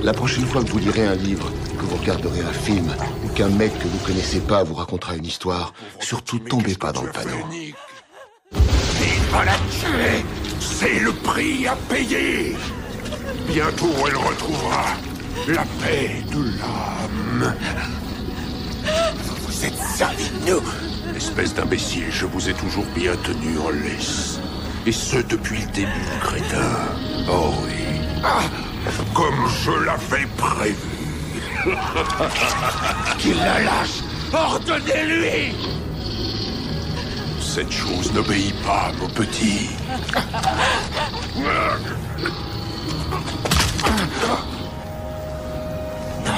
La prochaine fois que vous lirez un livre, que vous regarderez un film, ou qu'un mec que vous connaissez pas vous racontera une histoire, surtout tombez pas dans le panneau. Il va la tuer. C'est le prix à payer. Bientôt, elle retrouvera la paix de l'âme. Vous êtes servi de nous. Espèce d'imbécile, je vous ai toujours bien tenu en laisse. Et ce, depuis le début, crétin. Oh oui. Ah, comme je l'avais prévu. Qu'il la lâche. Ordonnez-lui. Cette chose n'obéit pas, mon petit. Non.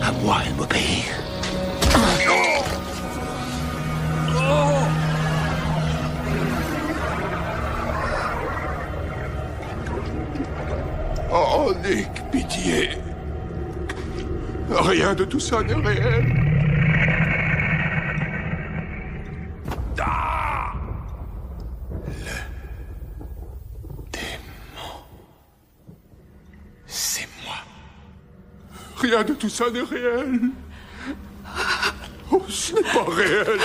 À moi, elle m'obéit. Oh, Nick, pitié. Rien de tout ça n'est réel. Ah! Le démon. C'est moi. Rien de tout ça n'est réel. Oh, ce n'est pas réel.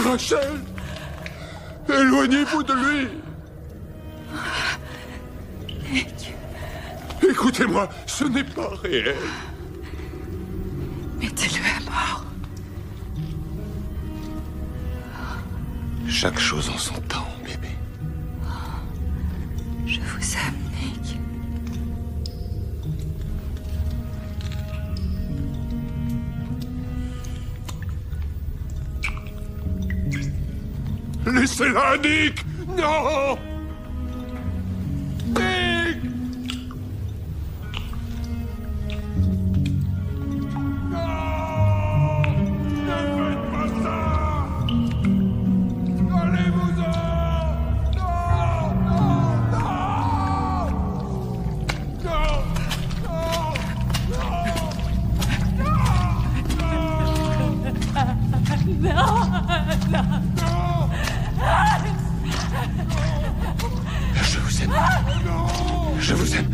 Rachel, éloignez-vous de lui. Écoutez-moi, ce n'est pas réel. Mettez-le à mort. Chaque chose en son temps, bébé. Je vous aime, Nick. Laissez-la, Nick! Non! Nick! Non! Ne faites pas ça! Allez-vous-en! Non! Non! Non! Non! Je vous aime. Je vous aime.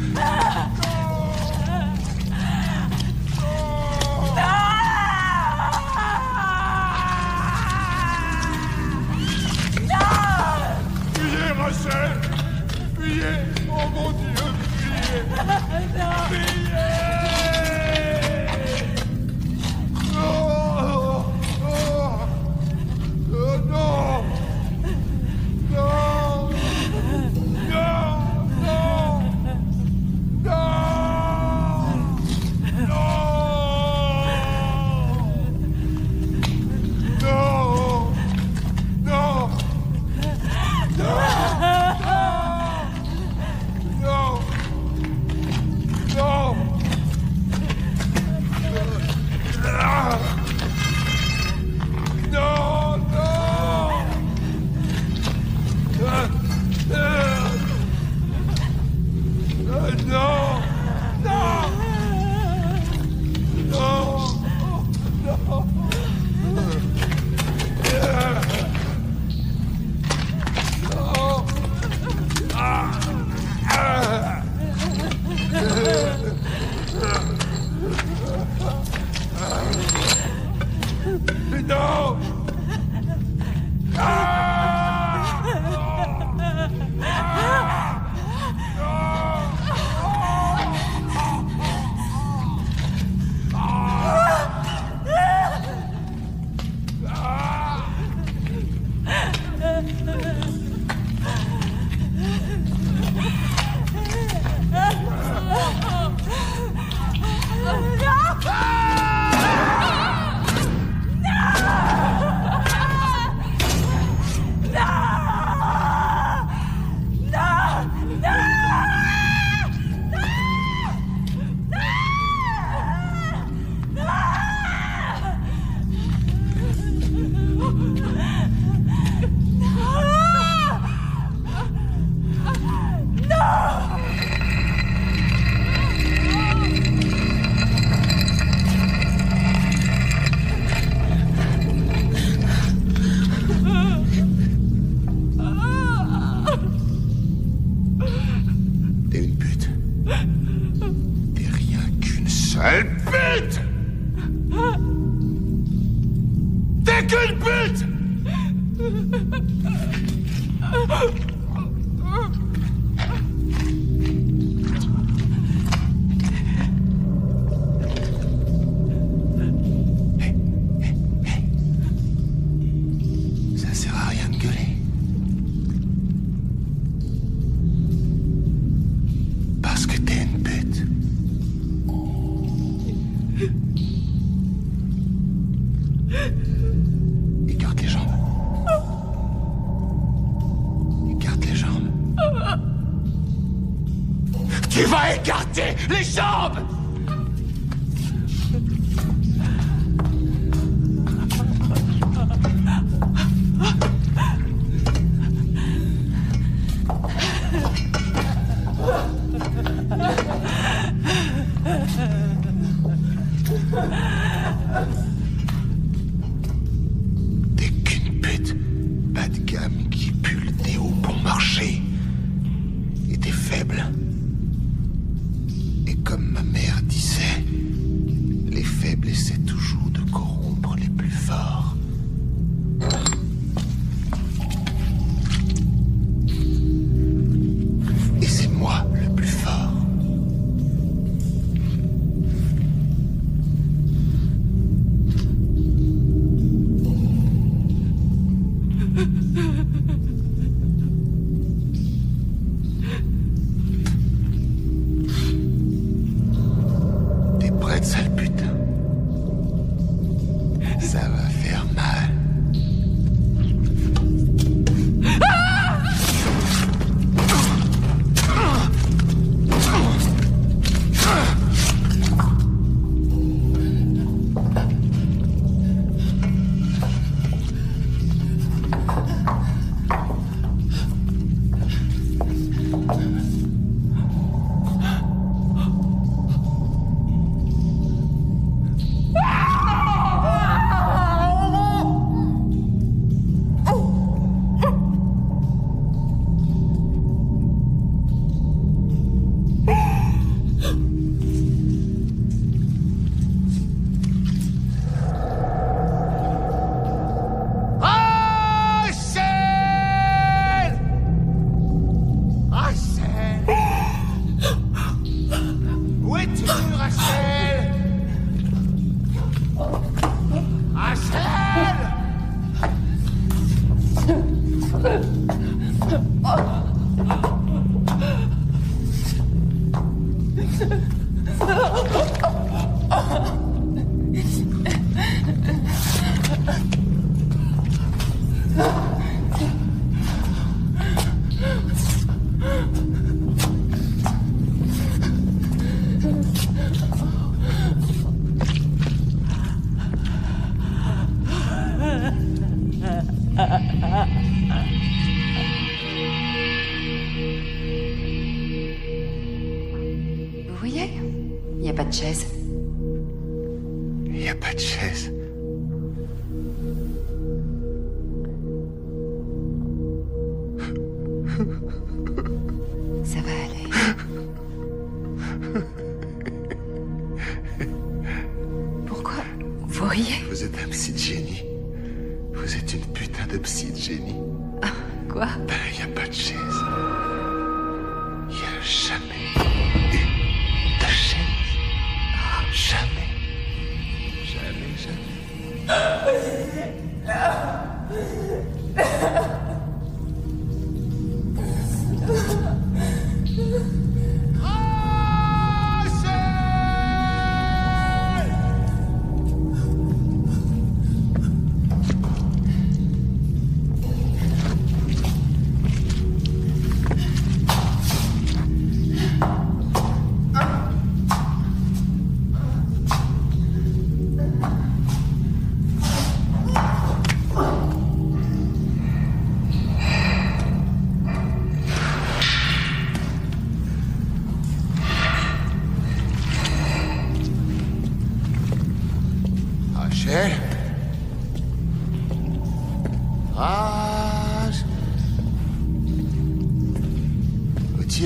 Fuyez, Rachel! Fuyez! Oh mon Dieu, fuyez! Fuyez! Oh! Oh! Oh non! Non! Non! Non! Non! Non! Non! Non! Non! Tu vas écarter les jambes! T'es qu'une pute, bas de gamme qui pue le déo pour marcher. Et t'es faible. Et comme ma mère disait, les faibles essaient toujours de corrompre les plus forts. Et c'est moi le plus fort. T'es prête, sale pute? Ça va faire mal. Vous voyez? Il n'y a pas de chaise. Il n'y a pas de chaise. Ça va aller. Pourquoi vous riez? Vous êtes un psy de génie. Vous êtes une putain de psy de génie. Quoi? Ben, il n'y a pas de chaise. Il n'y a jamais eu de chaise. Jamais. Jamais, jamais.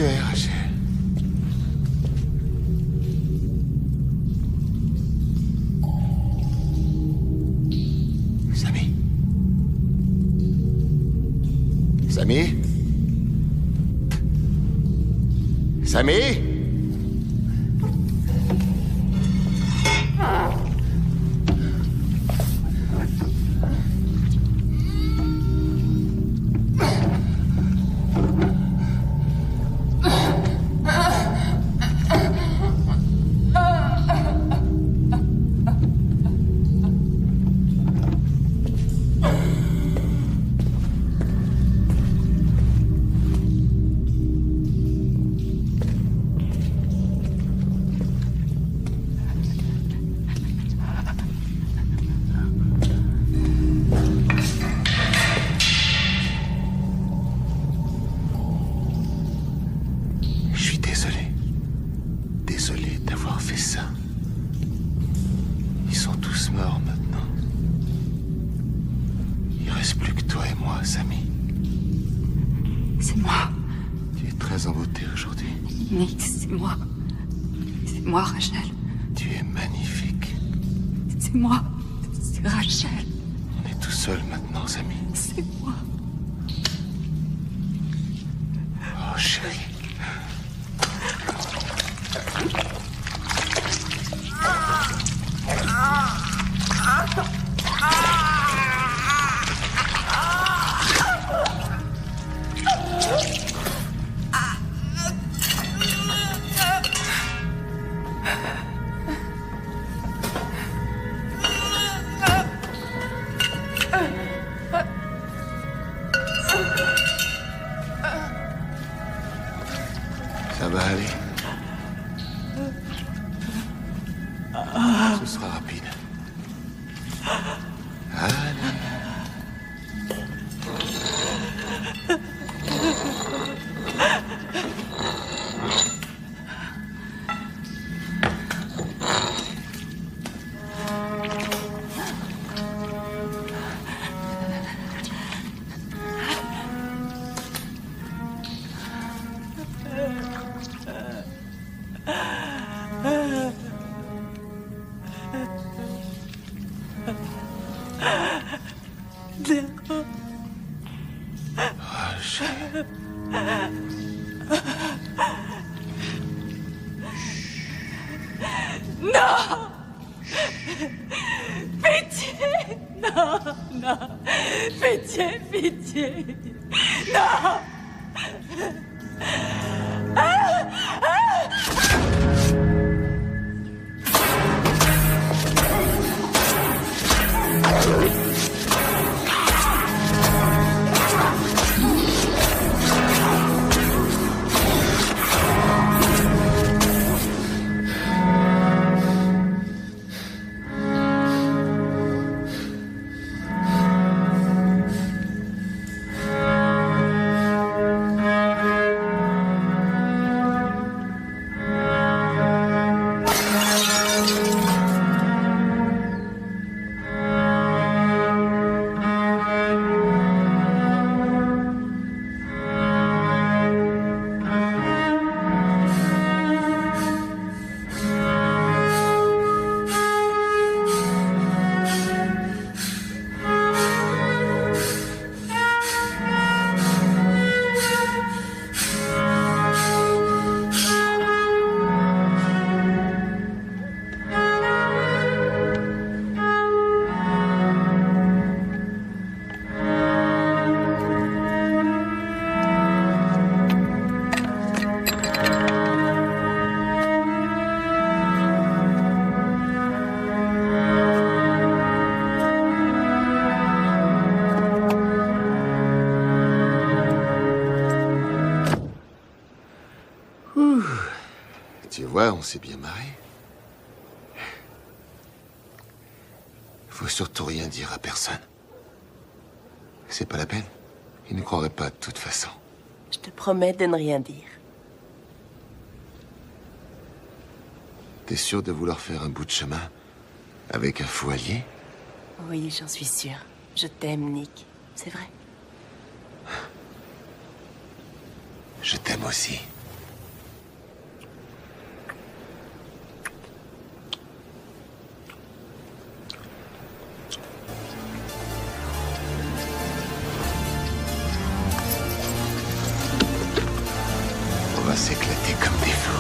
es, Rachel. Samy? Samy? Samy? Rachel. Tu es magnifique. C'est moi. C'est Rachel. On est tout seul maintenant, Samy. C'est moi. Oh, chérie. Ça va aller. Ce sera rapide. Allez. Non! Pitié! Non, non! Pitié, pitié! Non! Tu vois, on s'est bien marré. Faut surtout rien dire à personne. C'est pas la peine. Ils ne croiraient pas de toute façon. Je te promets de ne rien dire. T'es sûr de vouloir faire un bout de chemin avec un fou allié? Oui, j'en suis sûre. Je t'aime, Nick. C'est vrai. Je t'aime aussi. va s'éclater comme des fous.